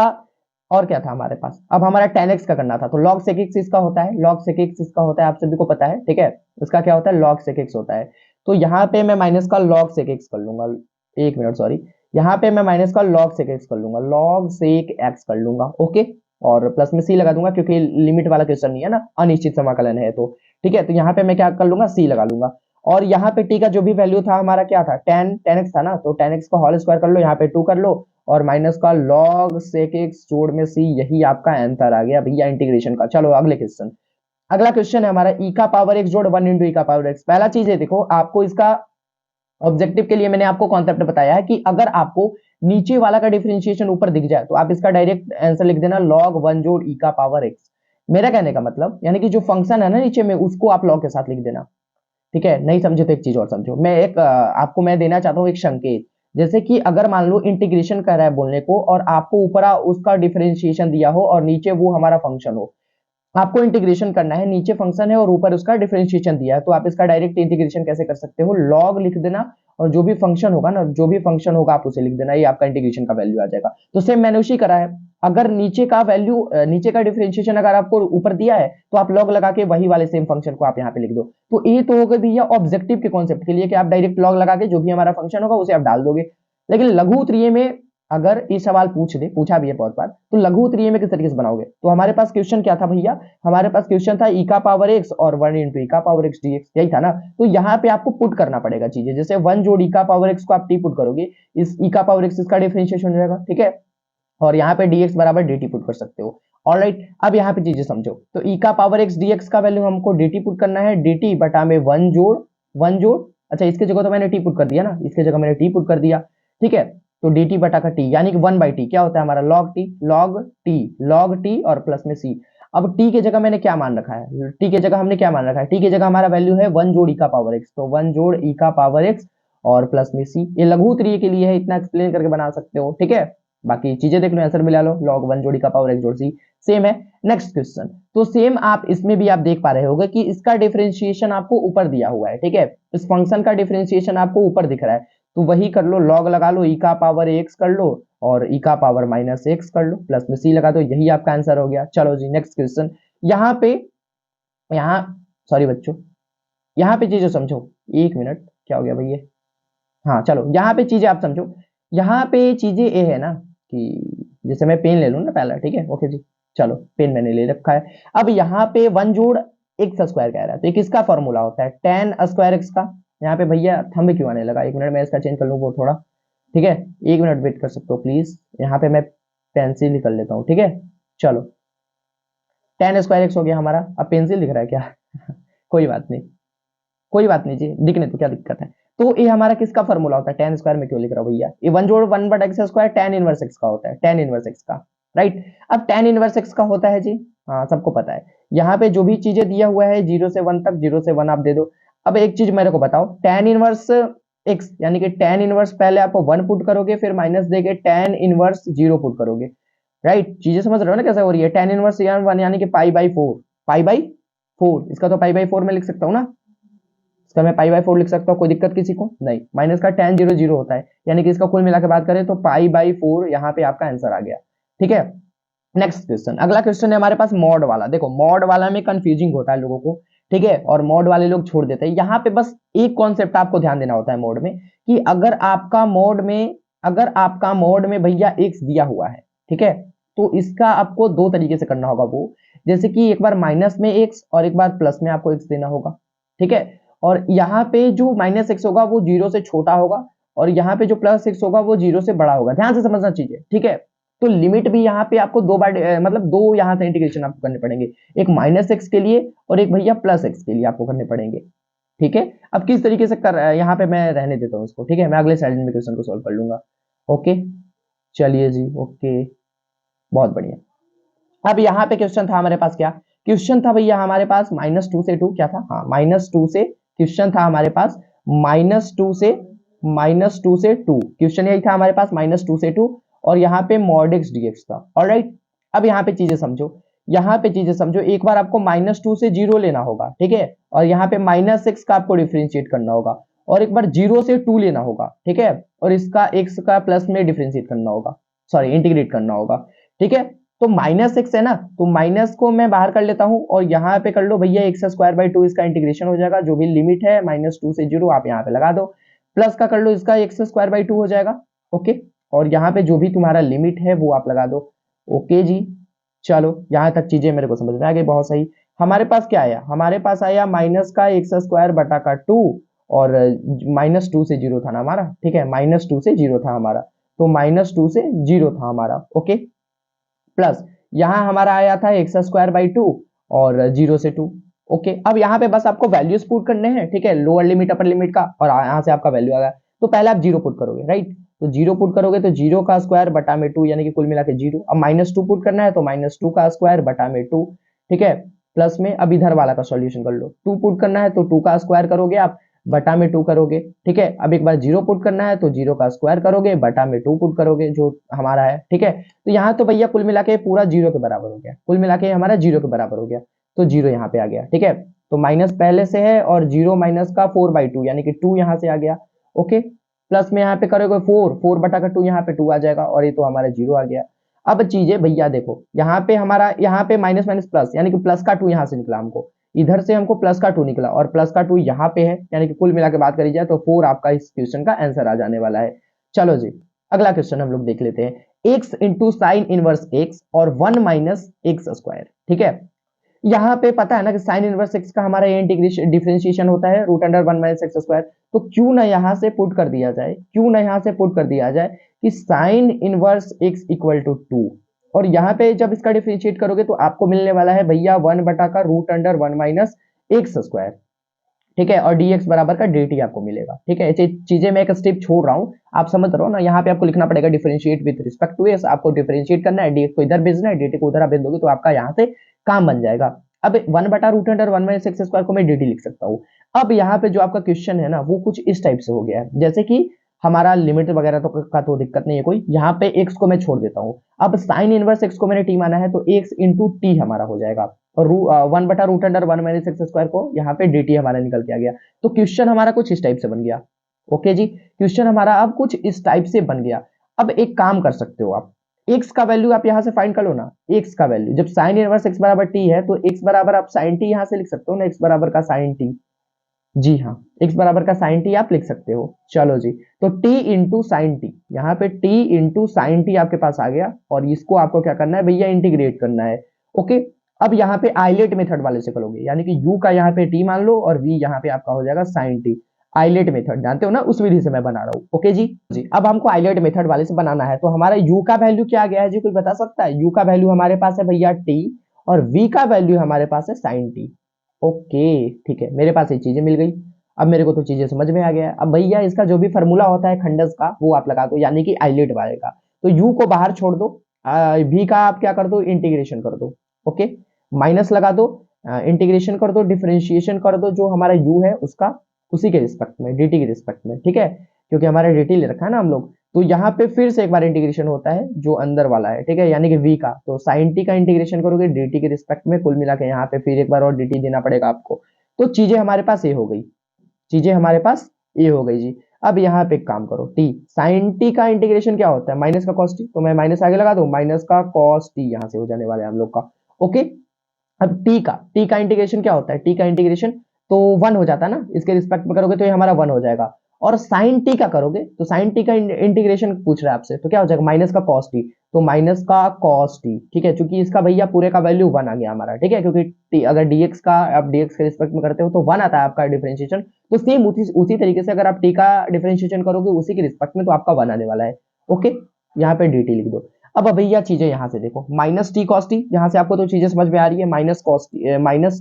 और क्या था हमारे पास, अब हमारा tan x का करना था, तो log sec x इसका होता है, log sec x इसका होता है, आप सभी को पता है, ठीक है। इसका क्या होता है, log sec x होता है। तो यहाँ पे मैं माइनस का log sec x कर लूंगा, एक मिनट सॉरी, यहाँ पे मैं माइनस का log sec x कर लूंगा, log sec x कर लूंगा, ओके। और प्लस में c लगा दूंगा क्योंकि लिमिट वाला क्वेश्चन नहीं है ना, अनिश्चित समाकलन है तो ठीक है। तो यहाँ पे मैं क्या कर लूंगा, c लगा लूंगा। और यहाँ पे t का जो भी वैल्यू था हमारा क्या था, tan x था ना, तो tan x का होल स्क्वायर कर लो, यहाँ पे 2 कर लो और माइनस का log sec x जोड़ में c, यही आपका आंसर आ गया भैया इंटीग्रेशन का। चलो अगले क्वेश्चन, अगला क्वेश्चन है हमारा e का पावर x जोड़ 1 इंटू e का पावर x। पहला चीज है देखो, आपको इसका ऑब्जेक्टिव के लिए मैंने आपको कॉन्सेप्ट बताया है कि अगर आपको नीचे वाला का डिफरेंशिएशन ऊपर दिख जाए तो आप इसका डायरेक्ट आंसर लिख देना log 1 जोड़ e का पावर x। मेरा कहने का मतलब यानी कि जो फंक्शन है ना नीचे में, उसको आप log के साथ लिख देना, ठीक है। नहीं समझे तो एक चीज और समझो, मैं एक आपको मैं देना चाहता हूँ एक संकेत। जैसे कि अगर मान लो इंटीग्रेशन कर रहा है बोलने को, और आपको ऊपर उसका डिफरेंशिएशन दिया हो और नीचे वो हमारा फंक्शन हो, आपको इंटीग्रेशन करना है, नीचे फंक्शन है और ऊपर उसका डिफरेंशिएशन दिया है, तो आप इसका डायरेक्ट इंटीग्रेशन कैसे कर सकते हो, लॉग लिख देना और जो भी फंक्शन होगा ना, जो भी फंक्शन होगा आप उसे लिख देना, ये आपका इंटीग्रेशन का वैल्यू आ जाएगा। तो सेम मैंने उसी करा है, अगर नीचे का वैल्यू नीचे का डिफरेंशिएशन अगर आपको ऊपर दिया है तो आप लॉग लगा के वही वाले सेम फंक्शन को आप यहाँ पे लिख दो। तो ये तो हो गया भैया ऑब्जेक्टिव के कॉन्सेप्ट के लिए कि आप डायरेक्ट लॉग लगा के जो भी हमारा फंक्शन होगा उसे आप डाल दोगे। लेकिन लघु उत्तरीय में अगर ये सवाल पूछा भी है बहुत बार, तो लघु उत्तरीय में किस तरीके से बनाओगे, तो हमारे पास क्वेश्चन क्या था भैया, हमारे पास क्वेश्चन था e का पावर x और 1 इंटू e का पावर x dx, यही था ना। तो यहाँ पे आपको पुट करना पड़ेगा चीजें, जैसे 1 जोड़ e का पावर x को आप t पुट करोगे, इस e का पावर x इसका डिफरेंशिएशन हो जाएगा, ठीक है। और यहाँ पे dx बराबर dt पुट कर सकते हो। ऑलराइट, अब यहाँ पे चीजें समझो, तो e का पावर x dx का वैल्यू हमको dt पुट करना है, dt बटा में 1 जोड़, अच्छा इसके जगह तो मैंने t पुट कर दिया ना, इसके जगह मैंने t पुट कर दिया, ठीक है। तो dt बटा का t यानी कि 1/t क्या होता है हमारा log t और प्लस में c। अब t के जगह मैंने क्या मान रखा है, t के जगह हमने क्या मान रखा है, t के जगह हमारा वैल्यू है 1 जोड़ e का पावर x, तो 1 जोड़ e का पावर x और प्लस में c। ये लघु उत्तरीय के लिए है, इतना एक्सप्लेन करके बना सकते हो, ठीक है। बाकी चीजें देख लो, आंसर मिला लो, log 1 जोड़ e का पावर x जोड़ c सेम है। नेक्स्ट क्वेश्चन, तो सेम आप इसमें भी आप देख पा रहे होगे कि इसका डिफरेंशिएशन आपको ऊपर दिया हुआ है, ठीक है। इस फंक्शन का डिफरेंशिएशन आपको ऊपर दिख रहा है, तो वही कर लो, लॉग लगा लो, e का पावर x कर लो और e का पावर माइनस x कर लो, प्लस में c लगा दो, यही आपका आंसर हो गया। चलो जी नेक्स्ट क्वेश्चन, यहाँ पे सॉरी बच्चों, यहाँ पे चीजें समझो, एक मिनट क्या हो गया भैया, हाँ चलो यहाँ पे चीजें आप समझो। यहाँ पे चीजें ये है ना कि जैसे मैं पेन ले लूँ ना पहला, ठीक है, ओके जी, चलो पेन मैंने ले रखा है। अब यहाँ पे 1 जोड़ एक्स स्क्वायर कह रहा है, तो ये किसका फॉर्मूला होता है, tan स्क्वायर एक्स का। यहाँ पे भैया थंब क्यों आने लगा, एक मिनट मैं इसका चेंज कर लूँ वो थोड़ा, ठीक है, एक मिनट वेट कर सकते हो प्लीज, यहाँ पे मैं पेंसिल निकल लेता हूँ, ठीक है। चलो tan स्क्वायर एक्स हो गया हमारा, अब पेंसिल दिख रहा है क्या कोई बात नहीं, कोई बात नहीं जी, दिखने तो क्या दिक्कत है। तो ये हमारा किसका फॉर्मूला होता है, tan स्क्वायर में क्यों लिख रहा हूं भैया, ये 1 जोड़ 1 बटा x square tan inverse x का होता है, tan इनवर्स एक्स का, राइट। अब tan इनवर्स एक्स का होता है जी, हाँ सबको पता है। यहाँ पे जो भी चीजें दिया हुआ है 0 से 1 तक, 0 से 1 आप दे दो। अब एक चीज मेरे को बताओ, tan इनवर्स एक्स यानी कि tan इनवर्स पहले आप 1 पुट करोगे, फिर माइनस देके tan इनवर्स 0 पुट करोगे, राइट। चीजें समझ रहे हो ना कैसे हो रही है, tan इनवर्स 1 यानी कि पाई बाई 4, इसका तो पाई बाई 4 में लिख सकता हूँ ना, इसका मैं पाई बाई 4 लिख सकता हूँ, कोई दिक्कत किसी को नहीं। माइनस का tan 0 0 होता है, यानी कि इसका कुल मिला के बात करें तो पाई बाई 4 यहाँ पे आपका आंसर आ गया, ठीक है। नेक्स्ट क्वेश्चन, अगला क्वेश्चन है हमारे पास मॉड वाला। देखो मॉड वाला में कंफ्यूजिंग होता है लोगों को, ठीक है, और मॉड वाले लोग छोड़ देते हैं। यहाँ पे बस एक कॉन्सेप्ट आपको ध्यान देना होता है मॉड में, कि अगर आपका मोड में भैया x दिया हुआ है, ठीक है, तो इसका आपको दो तरीके से करना होगा वो, जैसे कि एक बार माइनस में x और एक बार प्लस में आपको x देना होगा, ठीक है। और यहाँ पे जो माइनस x होगा वो 0 से छोटा होगा, और यहाँ पे जो प्लस x होगा वो 0 से बड़ा होगा, ध्यान से समझना चीजें, ठीक है। तो लिमिट भी यहाँ पे आपको दो बार मतलब दो यहाँ से इंटीग्रेशन आपको करने पड़ेंगे, एक माइनस एक्स के लिए और एक भैया प्लस एक्स के लिए आपको करने पड़ेंगे, ठीक है। अब किस तरीके से कर यहाँ पे मैं रहने देता हूँ इसको, ठीक है, मैं अगले स्लाइड में क्वेश्चन को सोल्व कर लूंगा, ओके। चलिए जी, ओके, बहुत बढ़िया। अब यहाँ पे क्वेश्चन था हमारे पास, क्या क्वेश्चन था भैया हमारे पास, -2 से 2 क्या था, हाँ -2 से क्वेश्चन था हमारे पास, -2 से 2 क्वेश्चन यही था हमारे पास, -2 से 2, और यहाँ पे mod x dx था, ऑलराइट। अब यहाँ पे चीजें समझो, एक बार आपको -2 से 0 लेना होगा, ठीक है, और यहाँ पे -x का आपको डिफरेंशिएट करना होगा, और एक बार 0 से 2 लेना होगा, ठीक है, और इसका x का प्लस में डिफरेंशिएट करना होगा, सॉरी इंटीग्रेट करना होगा, ठीक है। तो -x है ना, तो माइनस को मैं बाहर कर लेता हूं और यहाँ पे कर लो भैया x² बाई 2, इसका इंटीग्रेशन हो जाएगा, जो भी लिमिट है -2 से 0 आप यहाँ पे लगा दो, प्लस का कर लो, इसका एक्स स्क्वायर बाई 2 हो जाएगा। ओके, और यहाँ पे जो भी तुम्हारा लिमिट है वो आप लगा दो। ओके जी, चलो यहाँ तक चीजें मेरे को समझ में आ गई, बहुत सही। हमारे पास क्या आया, हमारे पास आया माइनस का एक्स स्क्वायर बटा का 2, और -2 से 0 था ना हमारा, ठीक है, -2 से 0 था हमारा, तो -2 से 0 था हमारा। ओके, प्लस यहाँ हमारा आया था एक्स स्क्वायर बाई 2 और 0 से 2। ओके, अब यहाँ पे बस आपको वैल्यूज पुट करने हैं, ठीक है, लोअर लिमिट अपर लिमिट का, और यहाँ से आपका वैल्यू आ गया। तो पहले आप 0 पुट करोगे, राइट, तो 0 पुट करोगे तो 0 का स्क्वायर बटा में 2, यानी कि कुल मिला के 0। अब -2 पुट करना है तो -2 का स्क्वायर बटा में 2, ठीक है, प्लस में अब इधर वाला का सॉल्यूशन कर लो। 2 पुट करना है तो 2 का स्क्वायर करोगे आप, बटा में 2 करोगे, ठीक है। अब एक बार 0 पुट करना है तो 0 का स्क्वायर करोगे, बटा में 2 पुट करोगे जो हमारा है, ठीक है। तो यहाँ तो भैया कुल मिला के पूरा 0 के बराबर हो गया, कुल मिला के हमारा 0 के बराबर हो गया, तो 0 यहाँ पे आ गया, ठीक है। तो माइनस पहले से है, और 0 माइनस का 4/2 यानी कि 2 यहाँ से आ गया। ओके, प्लस में यहाँ पे करोगे 4 बटा का 2, यहाँ पे 2 आ जाएगा, और ये तो हमारा 0 आ गया। अब चीजें भैया देखो, यहाँ पे हमारा, यहाँ पे माइनस माइनस प्लस, यानी कि प्लस का 2 यहाँ से निकला हमको, इधर से हमको प्लस का 2 निकला, और प्लस का 2 यहाँ पे है, यानी कि कुल मिला के बात करी जाए तो 4 आपका इस क्वेश्चन का आंसर आ जाने वाला है। चलो जी, अगला क्वेश्चन हम लोग देख लेते हैं। x into sine inverse x और 1 माइनस एक्स स्क्वायर, ठीक है। यहाँ पे पता है ना कि साइन इनवर्स एक्स का हमारा ये इंटीग्रेशन डिफरेंशिएशन होता है √1 माइनस एक्स स्क्वायर। तो क्यों ना यहाँ से पुट कर दिया जाए, क्यों ना यहाँ से पुट कर दिया जाए कि sine inverse x equal to 2, और यहाँ पे जब इसका डिफरेंशिएट करोगे तो आपको मिलने वाला है भैया 1 बटा का √1 माइनस एक्स स्क्वायर, ठीक है, और dx बराबर का dt आपको मिलेगा, ठीक है। ये चीजें मैं एक स्टेप छोड़ रहा हूँ, आप समझ रहे हो ना। यहाँ पे आपको लिखना पड़ेगा differentiate with respect to x, आपको डिफरेंशिएट करना है, dx को इधर भेजना है, dt को उधर आप भेज दोगे तो आपका यहाँ से काम बन जाएगा। अब 1 बटा √1 माइनस एक्स स्क्वायर को मैं dt लिख सकता हूँ। अब यहाँ पे जो आपका क्वेश्चन है ना वो कुछ इस टाइप से हो गया है, जैसे कि हमारा लिमिट वगैरह तो का तो दिक्कत नहीं है कोई, यहाँ पे x को मैं छोड़ देता हूँ। अब साइन इनवर्स x को मैंने t माना है तो x इंटू टी हमारा हो जाएगा, और 1 बटा √1 माइनस एक्स स्क्वायर को यहाँ पे dt हमारा निकल के आ गया। तो क्वेश्चन हमारा कुछ इस टाइप से बन गया। ओके जी, क्वेश्चन हमारा अब कुछ इस टाइप से बन गया। अब एक काम कर सकते हो आप, x का वैल्यू आप यहाँ से फाइंड कर लो ना। x का वैल्यू जब साइन इनवर्स x बराबर t है तो x बराबर आप साइन t यहाँ से लिख सकते हो ना, x बराबर का साइन t, जी हाँ, x बराबर का साइन टी आप लिख सकते हो। चलो जी, तो t इंटू साइन टी, यहाँ पे t इंटू साइन टी आपके पास आ गया, और इसको आपको क्या करना है भैया, इंटीग्रेट करना है। ओके, अब यहाँ पे आइलेट मेथड वाले से करोगे, यानी कि u का यहाँ पे t मान लो और v यहाँ पे आपका हो जाएगा साइन टी। आइलेट मेथड जानते हो ना, उस विधि से मैं बना रहा हूँ। ओके जी जी, अब हमको आइलेट मेथड वाले से बनाना है, तो हमारा u का वैल्यू क्या गया है जी, कोई बता सकता है? u का वैल्यू हमारे पास है भैया t, और v का वैल्यू हमारे पास है साइन टी। ओके, ठीक है, मेरे पास ये चीजें मिल गई। अब मेरे को तो चीजें समझ में आ गया है। अब भैया इसका जो भी फॉर्मूला होता है खंडस का वो आप लगा दो, यानी कि आइलेट वाले का। तो u को बाहर छोड़ दो, v का आप क्या कर दो, इंटीग्रेशन कर दो। ओके, माइनस लगा दो, इंटीग्रेशन कर दो, डिफरेंशिएशन कर दो जो हमारा u है उसका, उसी के रिस्पेक्ट में, dt के रिस्पेक्ट में, ठीक है, क्योंकि हमारा dt ले रखा है ना हम लोग। तो यहाँ पे फिर से एक बार इंटीग्रेशन होता है जो अंदर वाला है, ठीक है, यानी कि v का, तो sin t का इंटीग्रेशन करोगे dt के रिस्पेक्ट में, कुल मिला के यहाँ पे फिर एक बार और dt देना पड़ेगा आपको। तो चीजें हमारे पास ये हो गई, चीजें हमारे पास ये हो गई जी। अब यहाँ पे एक काम करो, t साइन टी का इंटीग्रेशन क्या होता है, माइनस का कॉस टी, तो मैं माइनस आगे लगा दूं, माइनस का कॉस टी यहाँ से हो जाने वाले हम लोग का। ओके, अब टी का इंटीग्रेशन क्या होता है, टी का इंटीग्रेशन तो 1 हो जाता है ना, इसके रिस्पेक्ट में करोगे तो ये हमारा 1 हो जाएगा। और साइन टी का करोगे तो साइन टी का इंटीग्रेशन पूछ रहा है आपसे, तो क्या हो जाएगा, माइनस का कॉस टी, तो माइनस का कॉस टी, ठीक है, क्योंकि इसका भैया पूरे का वैल्यू 1 आ गया हमारा, ठीक है, क्योंकि अगर dx का आप dx के रिस्पेक्ट में करते हो तो 1 आता है आपका डिफरेंशिएशन। तो सेम उसी तरीके से अगर आप t का डिफरेंशिएशन करोगे उसी के रिस्पेक्ट में, तो आपका 1 आने वाला है। ओके, यहाँ पे dt लिख दो। अब भैया चीजें यहाँ से देखो, माइनस टी कॉस टी, यहाँ से आपको तो चीजें समझ में आ रही है, minus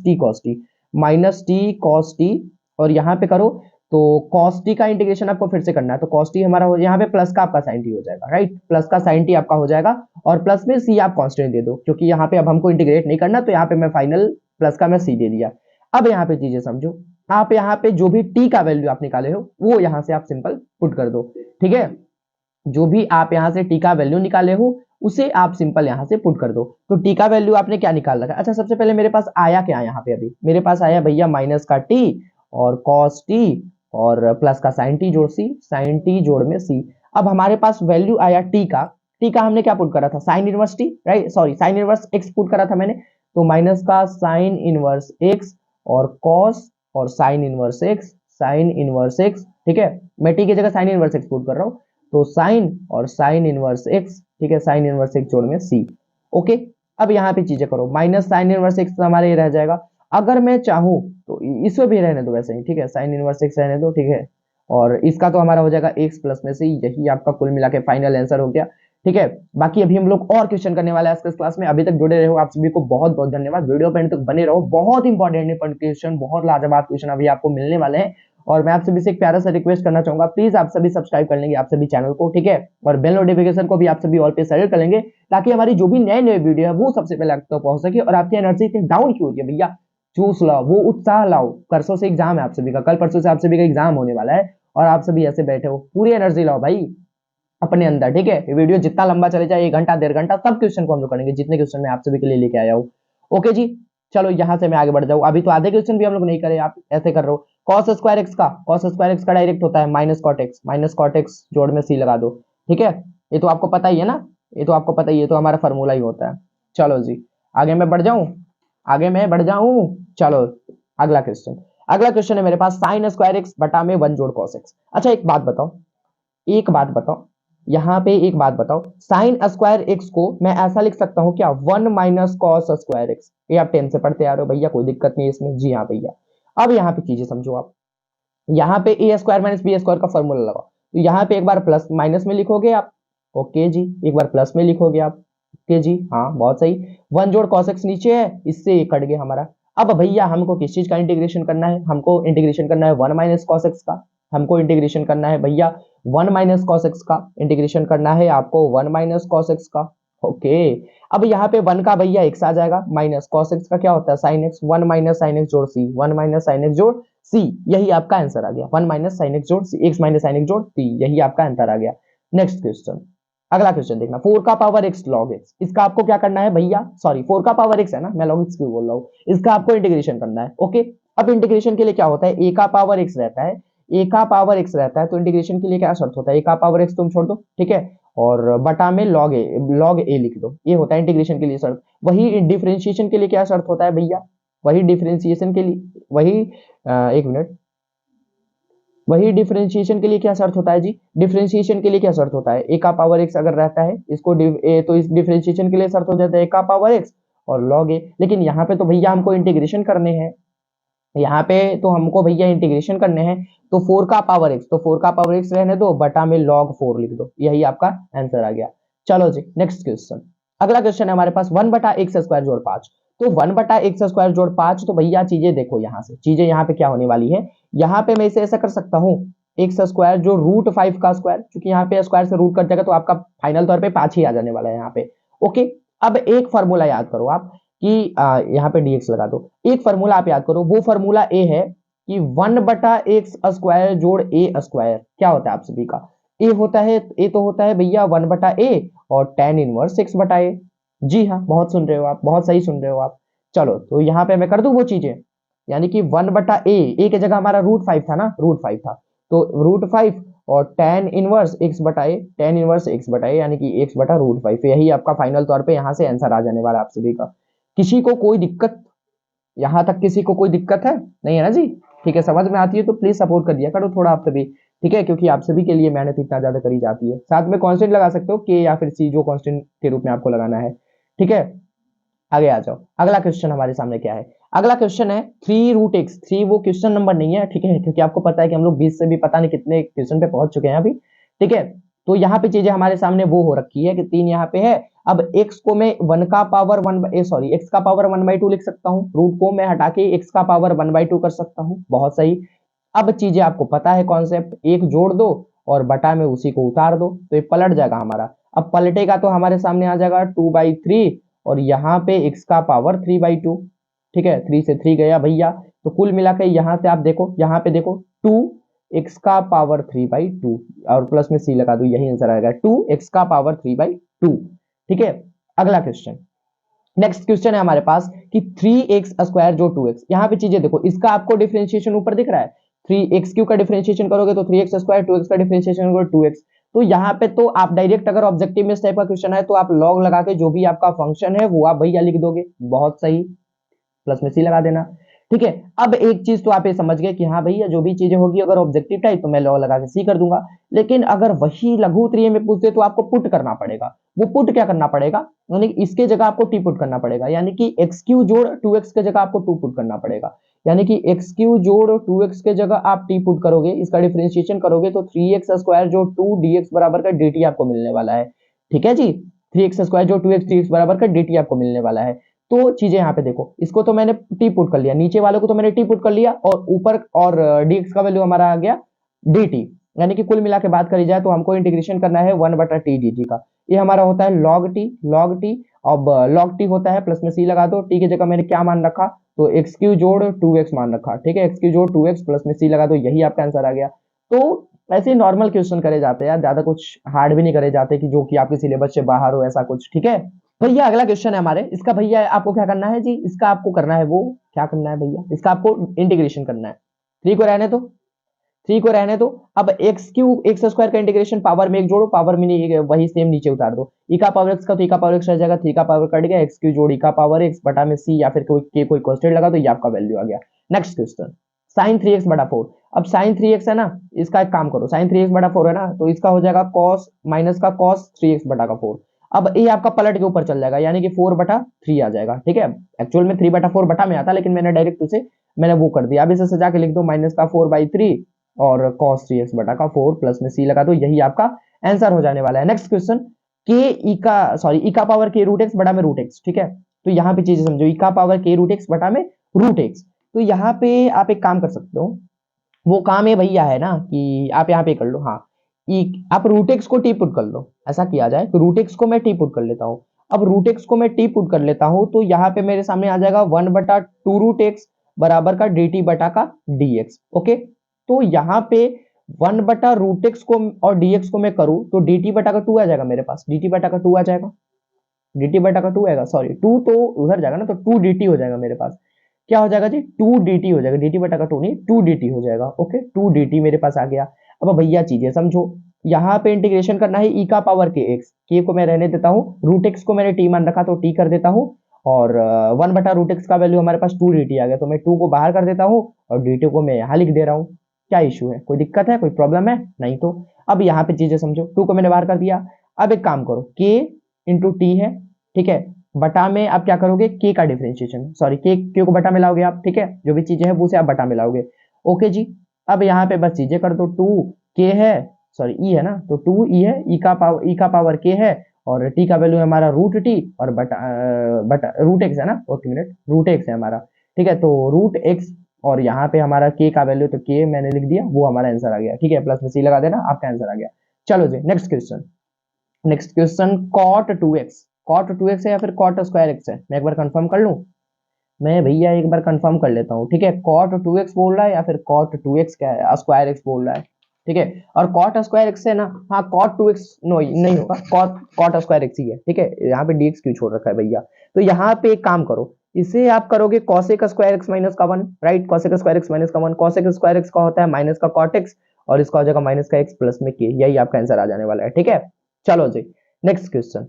T cos T, minus T cos T, और यहाँ पे करो तो cos t का इंटीग्रेशन आपको फिर से करना है, तो cos t हमारा हो, यहाँ पे प्लस का आपका sin t हो जाएगा, राइट, प्लस का sin t आपका हो जाएगा, और प्लस में c आप कांस्टेंट दे दो, क्योंकि यहाँ पे अब हमको इंटीग्रेट नहीं करना, तो यहाँ पे मैं फाइनल प्लस का मैं c दे दिया। अब यहाँ पे चीजें समझो, आप यहाँ पे जो भी t का वैल्यू आप निकाले हो वो यहाँ से आप सिंपल पुट कर दो, ठीक है, जो भी आप यहाँ से टी का वैल्यू निकाले हो उसे आप सिंपल यहाँ से पुट कर दो। तो टी का वैल्यू आपने क्या निकाल रखा है, अच्छा सबसे पहले मेरे पास आया क्या, यहाँ पे अभी मेरे पास आया भैया माइनस का टी और कॉस टी और प्लस का साइन टी जोड़ सी, साइन टी जोड़ में सी। अब हमारे पास वैल्यू आया टी का हमने क्या पुट करा था, sine inverse T, right, sorry sine inverse x put करा था मैंने, तो माइनस का साइन इनवर्स एक्स और कॉस और sign inverse x, sign inverse x ठीक है, मैं टी की जगह साइन इनवर्स एक्स पुट कर रहा हूँ, तो साइन और साइन इनवर्स एक्स, ठीक है, साइन इनवर्स एक्स जोड़ में सी। ओके, अब यहाँ पे चीजें करो, माइनस साइन इनवर्स एक्स हमारे ये रह जाएगा। अगर मैं चाहूँ तो इसमें भी रहने दो वैसे ही, ठीक है, साइन इनवर्स एक्स रहने दो, ठीक है, और इसका तो हमारा हो जाएगा एक्स प्लस में से, यही आपका कुल मिला के फाइनल आंसर हो गया। ठीक है, बाकी अभी हम लोग और क्वेश्चन करने वाले हैं आज के क्लास में, अभी तक जुड़े रहो, आप सभी को बहुत बहुत धन्यवाद, वीडियो पे एंड तक बने रहो, बहुत इंपॉर्टेंट क्वेश्चन, बहुत लाजवाब क्वेश्चन अभी आपको मिलने वाले हैं। और मैं आप सभी से एक प्यारा सा रिक्वेस्ट करना चाहूंगा, प्लीज आप सभी सब्सक्राइब कर लेंगे आप सभी चैनल को, ठीक है, और बेल नोटिफिकेशन को भी आप सभी ऑल पे सेलेक्ट कर लेंगे, ताकि हमारी जो भी नए नए वीडियो है वो सबसे पहले आप तक पहुंच सके। और आपकी एनर्जी इतनी डाउन क्यों हो रही है भैया, जूस लाओ, वो उत्साह लाओ, परसों से एग्जाम है आप सभी का, कल परसों से आप सभी का एग्जाम होने वाला है, और आप सभी ऐसे बैठे हो, पूरी एनर्जी लाओ भाई अपने अंदर, ठीक है। ये वीडियो जितना लंबा चले जाए, 1 घंटा 1.5 घंटा, सब क्वेश्चन को हम लोग करेंगे, जितने क्वेश्चन मैं आप सभी के लिए लेके आया हूँ। ओके जी, चलो यहाँ से मैं आगे बढ़ जाऊँ, अभी तो आधे क्वेश्चन भी हम लोग नहीं करे, आप ऐसे कर रहे हो। कॉस स्क्वायर एक्स का डायरेक्ट होता है माइनस कॉट एक्स जोड़ में सी लगा दो, ठीक है, ये तो आपको पता ही है ना, ये तो आपको पता ही है, तो हमारा फॉर्मूला ही होता है। चलो जी, आगे मैं बढ़ जाऊं, चलो अगला क्वेश्चन है मेरे पास, साइन स्क्वायर एक्स बटा में 1 जोड़ कॉस एक्स। अच्छा एक बात बताओ, यहाँ पे एक बात बताओ, साइन स्क्वायर एक्स को मैं ऐसा लिख सकता हूँ क्या, 1 माइनस कॉस स्क्वायर एक्स, ये आप 10 से पढ़ते आ रहे हो भैया, कोई दिक्कत नहीं है इसमें, जी हाँ भैया। अब यहाँ पे चीजें समझो आप, यहाँ पे ए स्क्वायर माइनस बी स्क्वायर का फॉर्मूला लगाओ, तो यहाँ पे एक बार प्लस माइनस में लिखोगे आप, ओके जी, एक बार प्लस में लिखोगे आप, ओके जी, हाँ बहुत सही। 1 जोड़ कॉस एक्स नीचे है, इससे ये कट गया हमारा। अब भैया हमको किस चीज का इंटीग्रेशन करना है, हमको इंटीग्रेशन करना है 1 माइनस कॉस एक्स का, हमको इंटीग्रेशन करना है भैया 1 माइनस कॉस एक्स का, इंटीग्रेशन करना है आपको 1 माइनस कॉस एक्स का। ओके, अब यहाँ पे 1 का भैया एक्स आ जाएगा, माइनस कॉस एक्स का क्या होता है sine x, 1 minus sine x जोड़ सी, 1 माइनस साइन एक्स जोड़ सी, यही आपका आंसर आ गया, 1 माइनस साइन एक्स जोड़ सी, एक्स माइनस साइन एक्स जोड़ सी, यही आपका आंसर आ गया। नेक्स्ट क्वेश्चन, अगला क्वेश्चन देखना, 4 का पावर x log x, इसका आपको क्या करना है भैया, सॉरी 4 का पावर x है ना, मैं log x क्यों बोल रहा हूँ, इसका आपको इंटीग्रेशन करना है। ओके, अब इंटीग्रेशन के लिए क्या होता है, a का पावर x रहता है, a का पावर x रहता है, तो इंटीग्रेशन के लिए क्या शर्त होता है, a का पावर x तुम छोड़ दो, ठीक है, और बटा में log a लिख दो, ये होता है इंटीग्रेशन के लिए शर्त। वही डिफरेंशिएशन के लिए क्या शर्त होता है भैया, वही डिफरेंशिएशन के लिए, एक मिनट, वही डिफरेंशिएशन के लिए क्या शर्त होता है जी, डिफरेंशिएशन के लिए क्या शर्त होता है, ए का पावर एक्स अगर रहता है इसको तो इस डिफरेंशिएशन के लिए शर्त हो जाता है ए का पावर एक्स और लॉग ए। लेकिन यहाँ पे तो भैया हमको इंटीग्रेशन करने हैं, यहाँ पे तो हमको भैया इंटीग्रेशन करने हैं, तो 4 का पावर एक्स, तो 4 का पावर एक्स रहने दो, बटा में log 4 लिख दो, यही आपका आंसर आ गया। चलो जी नेक्स्ट क्वेश्चन, अगला क्वेश्चन है हमारे पास 1 बटा एक्स स्क्वायर जोड़ 5, तो 1 बटा एक्स स्क्वायर जोड़ 5, तो भैया चीजें देखो, यहाँ से चीजें यहाँ पे क्या होने वाली है, यहाँ पे मैं इसे ऐसा कर सकता हूँ, एक्स स्क्वायर जो √5 का स्क्वायर, क्योंकि यहाँ पे स्क्वायर से रूट कट जाएगा, तो आपका फाइनल तौर पे 5 ही आ जाने वाला है यहाँ पे। ओके, अब एक फॉर्मूला याद करो आप कि यहाँ पे dx लगा दो, एक फॉर्मूला आप याद करो, वो फॉर्मूला ए है कि 1 बटा एक्स स्क्वायर जोड़ ए स्क्वायर, क्या होता है आप सभी का, ए होता है, ए तो होता है भैया 1 बटा ए और tan इनवर्स 6 बटा ए। जी हाँ, बहुत सुन रहे हो आप, बहुत सही सुन रहे हो आप। चलो तो यहाँ पे मैं कर दूं वो चीजें, यानी कि 1 बटा ए की जगह हमारा √5 था ना, √5 था, तो √5 और tan इनवर्स x बटा ए, tan इनवर्स x बटा ए, यानी कि x बटा √5, यही आपका फाइनल तौर पे यहाँ से आंसर आ जाने वाला आप सभी का। किसी को कोई दिक्कत, यहाँ तक किसी को कोई दिक्कत है नहीं है ना जी, ठीक है, समझ में आती है तो प्लीज सपोर्ट कर दिया करो थोड़ा आप सभी, ठीक है, क्योंकि आप सभी के लिए मेहनत इतना ज्यादा करी जाती है। साथ में कांस्टेंट लगा सकते हो के या फिर सी, जो कांस्टेंट के रूप में आपको लगाना है, ठीक है। आगे आ जाओ, अगला क्वेश्चन हमारे सामने क्या है, अगला क्वेश्चन है 3√x, 3 वो क्वेश्चन नंबर नहीं है, ठीक है, क्योंकि आपको पता है कि हम लोग 20 से भी पता नहीं कितने क्वेश्चन पे पहुंच चुके हैं अभी, ठीक है। तो यहाँ पे चीजें हमारे सामने वो हो रखी है कि 3 यहाँ पे है, अब x को मैं 1 का पावर 1 x का पावर 1/2 लिख सकता हूँ, रूट को मैं हटा के x का पावर 1/2 कर सकता हूँ, बहुत सही। अब चीजें आपको पता है कॉन्सेप्ट, एक जोड़ दो और बटा में उसी को उतार दो, तो ये पलट जाएगा हमारा। अब पलटेगा तो हमारे सामने आ जाएगा 2/3 और यहाँ पे x का पावर 3/2, ठीक है, 3 से 3 गया भैया, तो कुल मिला के यहाँ से आप देखो, यहाँ पे देखो 2x का पावर 3/2 और प्लस में c लगा दो, यही आंसर आएगा 2x का पावर 3/2, ठीक है। अगला क्वेश्चन, नेक्स्ट क्वेश्चन है हमारे पास कि 3x स्क्वायर जो 2x, यहाँ पे चीजें देखो, इसका आपको डिफरेंशिएशन ऊपर दिख रहा है, 3x³ का डिफरेंशिएशन करोगे तो 3x स्क्वायर, 2x का डिफरेंशिएशन करोगे 2x, तो यहाँ पे तो आप डायरेक्ट, अगर ऑब्जेक्टिव में इस टाइप का क्वेश्चन है तो आप लॉग लगा के जो भी आपका फंक्शन है वो आप भैया लिख दोगे, बहुत सही, प्लस में सी लगा देना, ठीक है। अब एक चीज तो आप ये समझ गए कि हाँ भैया जो भी चीजें होगी अगर ऑब्जेक्टिव टाइप तो मैं लॉ लगा के सी कर दूंगा, लेकिन अगर वही लघु उत्तरीय में पूछते तो आपको पुट करना पड़ेगा। वो पुट क्या करना पड़ेगा, यानी कि इसके जगह आपको टी पुट करना पड़ेगा, यानी कि एक्स क्यू जोड़ 2x के जगह आपको 2 पुट करना पड़ेगा, यानी कि एक्स क्यू जोड़ 2x के जगह आप टी पुट करोगे, इसका डिफरेंशिएशन करोगे तो 3x स्क्वायर जो 2dx बराबर का dt आपको मिलने वाला है। ठीक है जी, 3x स्क्वायर जो 2x dx बराबर का dt आपको मिलने वाला है। तो चीजें यहाँ पे देखो, इसको तो मैंने टी पुट कर लिया, नीचे वालों को तो मैंने टी पुट कर लिया, और ऊपर और dx का वैल्यू हमारा आ गया dt, यानी कि कुल मिला के बात करी जाए तो हमको इंटीग्रेशन करना है 1/t dt का। ये हमारा होता है log t। अब log t होता है प्लस में c लगा दो, t की जगह मैंने क्या मान रखा, तो एक्स क्यू जोड़ 2x मान रखा। ठीक है, एक्स क्यू जोड़ 2x प्लस में c लगा दो, यही आपका आंसर आ गया। तो ऐसे नॉर्मल क्वेश्चन करे जाते हैं यार, ज्यादा कुछ हार्ड भी नहीं करे जाते कि जो कि आपके सिलेबस से बाहर हो ऐसा कुछ। ठीक है भैया, अगला क्वेश्चन है हमारे, इसका भैया आपको क्या करना है जी, इसका आपको करना है वो क्या करना है भैया, इसका आपको इंटीग्रेशन करना है। 3 को रहने दो, 3 को रहने दो। अब एक्स क्यू एक्स स्क्वायर का इंटीग्रेशन पावर में एक जोड़ो, पावर में नहीं वही सेम नीचे उतार दो, ई का पावर एक्स का तो ई का पावर एक्स रह जाएगा, 3 का पावर कट गया, एक्स क्यू जोड़ ई का पावर एक्स बटा में सी या फिर कोई कांस्टेंट लगा, तो ये आपका वैल्यू आ गया। नेक्स्ट क्वेश्चन, साइन 3x बटा 4। अब साइन 3x है ना, इसका एक काम करो, साइन 3x बटा 4 है ना, तो इसका हो जाएगा कॉस माइनस का कॉस 3x बटा का 4। अब ये आपका पलट के ऊपर चल जाएगा, यानी कि 4/3 आ जाएगा। ठीक है, एक्चुअल में 3/4 बटा में आता, लेकिन मैंने डायरेक्ट उसे मैंने वो कर दिया। अब इसे सजा के लिख दो, माइनस का 4/3 और cos 3x बटा का 4 प्लस में c लगा दो, यही आपका आंसर हो जाने वाला है। नेक्स्ट क्वेश्चन, के ई का पावर के रूट एक्स बटा में रूट एक्स। ठीक है, तो यहाँ पे चीजें समझो, ई का पावर के रूट एक्स बटा में रूट एक्स। तो यहाँ पे आप एक काम कर सकते हो, वो काम है भैया है ना कि आप यहाँ पे कर लो, हाँ आप रूट एक्स को टी पुट कर लो। ऐसा किया जाए तो रूट एक्स को मैं टी पुट कर लेता हूँ। अब रूट एक्स को मैं टी पुट कर लेता हूँ तो यहाँ पे मेरे सामने आ जाएगा 1/2 रूट एक्स बराबर का डी टी बटा का डी एक्स। ओके, तो यहाँ पे 1/रूट एक्स को और dx को मैं करूँ तो dt बटा का 2 आ जाएगा मेरे पास, dt बटा का 2 आ जाएगा, dt बटा का 2 आएगा, सॉरी 2 तो उधर जाएगा ना, तो 2 dt हो जाएगा मेरे पास। क्या हो जाएगा जी, 2 dt हो जाएगा, dt बटा का 2 नहीं 2 dt हो जाएगा। ओके, 2 dt मेरे पास आ गया। अब भैया चीजें समझो, यहाँ पे इंटीग्रेशन करना है ई का पावर के एक्स, के को मैं रहने देता हूँ, रूट एक्स को मैंने टी मान रखा तो टी कर देता हूँ, और 1/रूट एक्स का वैल्यू हमारे पास 2 dt आ गया, तो मैं 2 को बाहर कर देता हूँ और dt को मैं यहाँ लिख दे रहा हूँ। क्या इशू है, कोई दिक्कत है, कोई प्रॉब्लम है, नहीं तो। अब यहाँ पे चीजें समझो, 2 को मैंने बाहर कर दिया। अब एक काम करो, k इंटू टी है, ठीक है, बटा में आप क्या करोगे, k का डिफरेंशिएशन, सॉरी k को बटा में लाओगे आप। ठीक है, जो भी चीजें हैं वो से आप बटा में लाओगे। ओके जी, अब यहाँ पे बस चीजें कर दो, 2k है, सॉरी e है ना, तो 2e है, e का पावर k है, और t का वैल्यू है हमारा रूट टी, और बटा रूट एक्स है ना, ओके मिनट, रूट एक्स है हमारा। ठीक है, तो रूट एक्स, और यहाँ पे हमारा k का वैल्यू तो k मैंने लिख दिया, वो हमारा आंसर आ गया। ठीक है, प्लस में c लगा देना, आपका आंसर आ गया। चलो जी next question, next question cot 2x, cot 2x है या फिर cot स्क्वायर x है, मैं एक बार कंफर्म कर लूं, मैं भैया एक बार कंफर्म कर लेता हूँ। ठीक है, cot 2x बोल रहा है या फिर cot 2x क्या है, स्क्वायर x बोल रहा है। ठीक है, और cot स्क्वायर x है ना, हाँ cot 2x नो नहीं होगा, cot स्क्वायर x ही है। ठीक है, यहाँ पे dx क्यों छोड़ रखा है भैया, तो यहाँ पे एक काम करो, इसे आप करोगे cosec स्क्वायर x माइनस का 1, right, cosec square x minus का 1, cosec स्क्वायर x का होता है माइनस का cot x, और इसका हो जाएगा माइनस का x प्लस में k, यही आपका आंसर आ जाने वाला है। ठीक है, चलो जी नेक्स्ट क्वेश्चन,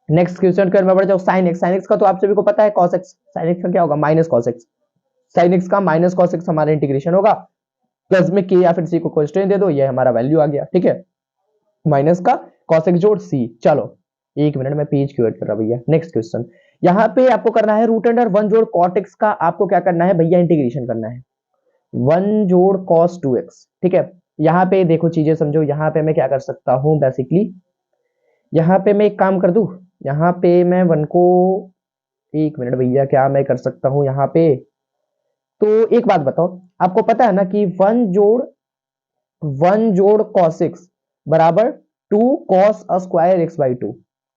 नेक्स्ट क्वेश्चन कर मैं बढ़ जाऊं, sin x, sin x का तो आप सभी को पता है cos x, sin x का क्या होगा minus cos x, sin x का माइनस cos x हमारा इंटीग्रेशन होगा, प्लस में k या फिर c को कांस्टेंट दे दो, ये हमारा वैल्यू आ गया। ठीक है, माइनस का cos x जोड़ c। चलो एक मिनट, मैं पेज क्यू कर रहा भैया। नेक्स्ट क्वेश्चन, यहाँ पे आपको करना है रूट अंडर 1 जोड़ cot x का, आपको क्या करना है भैया, इंटीग्रेशन करना है 1 जोड़ cos 2x। ठीक है, यहाँ पे देखो चीजें समझो, यहाँ पे मैं क्या कर सकता हूँ बेसिकली, यहाँ पे मैं एक काम कर दूं, यहाँ पे मैं 1 को, एक मिनट भैया, क्या मैं कर सकता हूँ यहाँ पे, तो एक बात बताओ, आपको पता है ना कि 1 जोड़ cos x बराबर 2 cos square x by 2।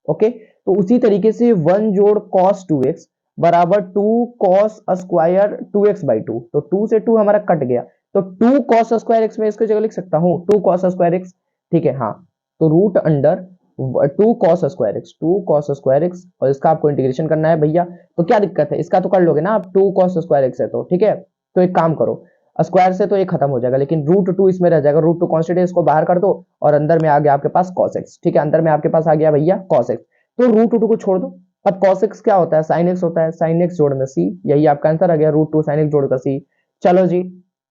Okay, तो उसी तरीके से 1 जोड़ cos 2x बराबर 2 cos स्क्वायर 2x बाई 2, तो 2 से 2 हमारा कट गया, तो 2 cos स्क्वायर x में इसको जगह लिख सकता हूँ 2 cos स्क्वायर x। ठीक है, हाँ, तो root under 2 cos square x, 2 cos square x, और इसका आपको इंटीग्रेशन करना है भैया, तो क्या दिक्कत है, इसका तो कर लोगे ना आप, 2 cos स्क्वायर x है तो। ठीक है, तो एक काम करो, स्क्वायर से तो ये खत्म हो जाएगा, लेकिन रूट 2 इसमें रह जाएगा, रूट 2 कांस्टेंट है, इसको बाहर कर दो, और अंदर में आ गया आपके पास cos x। ठीक है, अंदर में आपके पास आ गया भैया cos x, तो रूट 2 को छोड़ दो, अब cos x क्या होता है, sin x होता है, sin x जोड़ में c, यही आपका आंसर आ गया, √2 sin x जोड़कर c। चलो जी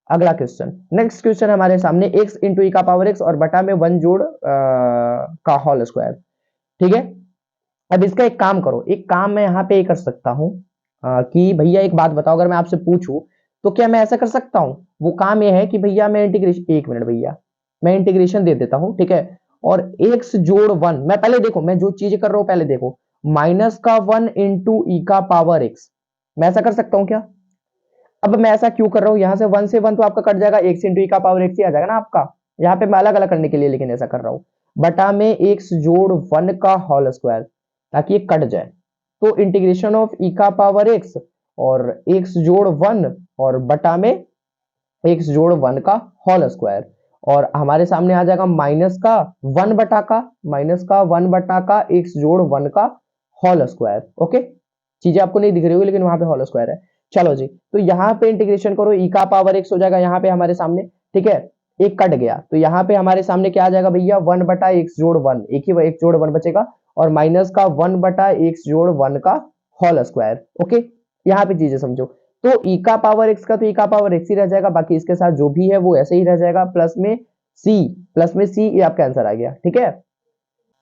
अगला क्वेश्चन, नेक्स्ट क्वेश्चन हमारे सामने x इंटू ई का पावर x और बटा में 1 जोड़ का होल स्क्वायर, ठीक है। अब इसका एक काम करो, एक काम मैं यहाँ पे ये कर सकता हूँ कि भैया एक बात बताओ, अगर मैं आपसे पूछूं तो क्या मैं ऐसा कर सकता हूँ, वो काम ये है कि भैया मैं इंटीग्रेशन, एक मिनट भैया, मैं इंटीग्रेशन दे देता हूँ, ठीक है। और x जोड़ 1, मैं पहले देखो, मैं जो चीज कर रहा हूँ पहले देखो, माइनस का 1 इंटू ई का पावर x, मैं ऐसा कर सकता हूँ क्या? अब मैं ऐसा क्यों कर रहा हूँ, यहाँ से 1 से 1 तो आपका कट जाएगा, x इंटू ई का पावर x ही आ जाएगा ना आपका, यहाँ पे मैं अलग अलग करने के लिए लेकिन ऐसा कर रहा हूँ, बटा में x जोड़ 1 का होल स्क्वायर, ताकि ये कट जाए। तो इंटीग्रेशन ऑफ ई का पावर x और x जोड़ 1 और बटा में x जोड़ 1 का होल स्क्वायर, और हमारे सामने आ जाएगा माइनस का 1 बटा का, माइनस का 1 बटा का x जोड़ 1 का होल स्क्वायर। ओके, चीजें आपको नहीं दिख रही होगी लेकिन वहां पे होल स्क्वायर है। चलो जी, तो यहाँ पे इंटीग्रेशन करो, ई का पावर x हो जाएगा यहाँ पे हमारे सामने, ठीक है। एक कट गया तो यहाँ पे हमारे सामने क्या आ जाएगा भैया, 1 बटा x जोड़ 1, एक ही x जोड़ 1 बचेगा, और माइनस का 1 बटा x जोड़ 1 का होल स्क्वायर। ओके, यहाँ पे चीजें समझो, तो ई का पावर x का तो ई का पावर x ही रह जाएगा, बाकी इसके साथ जो भी है वो ऐसे ही रह जाएगा, प्लस में c, प्लस में c, ये आपका आंसर आ गया, ठीक है।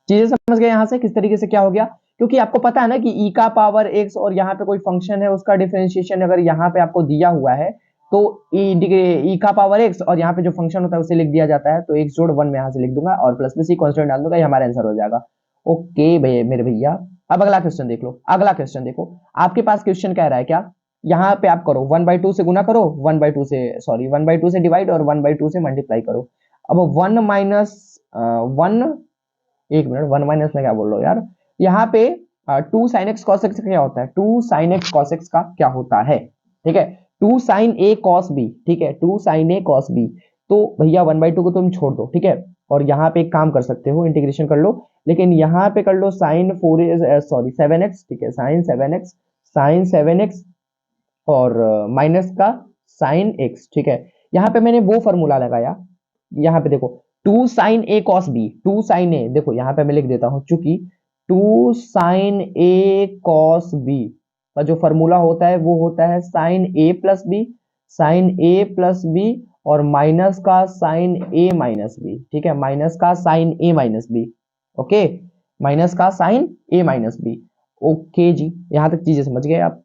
चीजें समझ गए यहाँ से किस तरीके से क्या हो गया, क्योंकि आपको पता है ना कि ई का पावर x और यहाँ पे कोई फंक्शन है उसका डिफरेंशिएशन अगर यहाँ पे आपको दिया हुआ है तो ई का पावर x और यहाँ पे जो फंक्शन होता है उसे लिख दिया जाता है, तो x जोड़ 1 में यहाँ से लिख दूंगा और प्लस में c कांस्टेंट डाल दूंगा, ये हमारा आंसर हो जाएगा। ओके भैया मेरे भैया, अब अगला क्वेश्चन देख लो, अगला क्वेश्चन देखो, आपके पास क्वेश्चन कह रहा है क्या, यहाँ पे आप करो 1/2 से गुना करो, 1/2 से सॉरी 1/2 से डिवाइड और 1/2 से मल्टीप्लाई करो। अब 1 माइनस 1, एक मिनट, 1 माइनस में क्या बोल रहा हूँ यार, यहाँ पे 2 साइन एक्स कॉस एक्स का क्या होता है, 2 साइन एक्स कॉस एक्स का क्या होता है, ठीक है, 2 साइन ए कॉस बी, ठीक है, 2 साइन ए कॉस बी। तो भैया 1/2 को तुम छोड़ दो, ठीक है, और यहाँ पे एक काम कर सकते हो, इंटीग्रेशन कर लो, लेकिन यहाँ पे कर लो साइन 4 सॉरी 7x, ठीक है, साइन 7x, साइन 7x और माइनस का साइन x, ठीक है। यहाँ पे मैंने वो फॉर्मूला लगाया, यहाँ पे देखो 2 साइन ए कॉस बी, 2 साइन ए, देखो यहाँ पे मैं लिख देता हूं, चूंकि 2 साइन ए कॉस बी का जो फॉर्मूला होता है वो होता है साइन ए प्लस बी, साइन ए प्लस बी और माइनस का साइन ए माइनस बी, ठीक है, माइनस का साइन ए माइनस बी। ओके, माइनस का साइन ए माइनस बी। ओके जी, यहां तक चीजें समझ गए आप।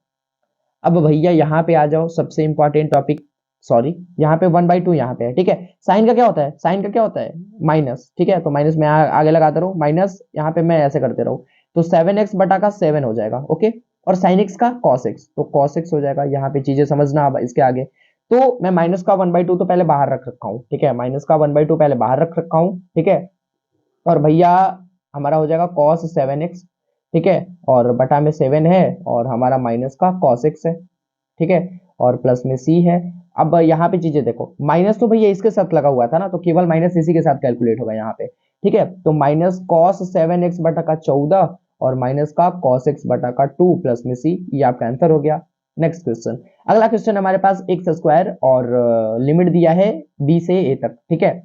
अब भैया यहाँ पे आ जाओ, सबसे इंपॉर्टेंट टॉपिक, सॉरी यहाँ पे 1/2 यहाँ पे है, ठीक है। साइन का क्या होता है, साइन का क्या होता है माइनस, ठीक है, तो माइनस में आगे लगाता रहूं, माइनस यहाँ पे मैं ऐसे करते रहूं, तो 7x बटा का 7 हो जाएगा, ओके, और साइन एक्स का कॉस एक्स, तो कॉस एक्स हो जाएगा, यहाँ पे चीजें समझना अब इसके आगे। तो मैं माइनस का 1/2 तो पहले बाहर रख रखा हूँ, ठीक है, माइनस का 1/2 पहले बाहर रख रखा हूँ, ठीक है, और भैया हमारा हो जाएगा cos 7x, ठीक है, और बटा में 7 है और हमारा माइनस का cos x है, ठीक है, और प्लस में c है। अब यहाँ पे चीजें देखो, माइनस तो भैया इसके साथ लगा हुआ था ना, तो केवल माइनस इसी के साथ कैलकुलेट होगा यहाँ पे, ठीक है, तो माइनस cos 7x बटा का 14 और माइनस का cos x बटा का 2 प्लस में c, ये आपका आंसर हो गया। नेक्स्ट क्वेश्चन, अगला क्वेश्चन हमारे पास एक्स स्क्वायर और लिमिट दिया है b से a तक, ठीक है,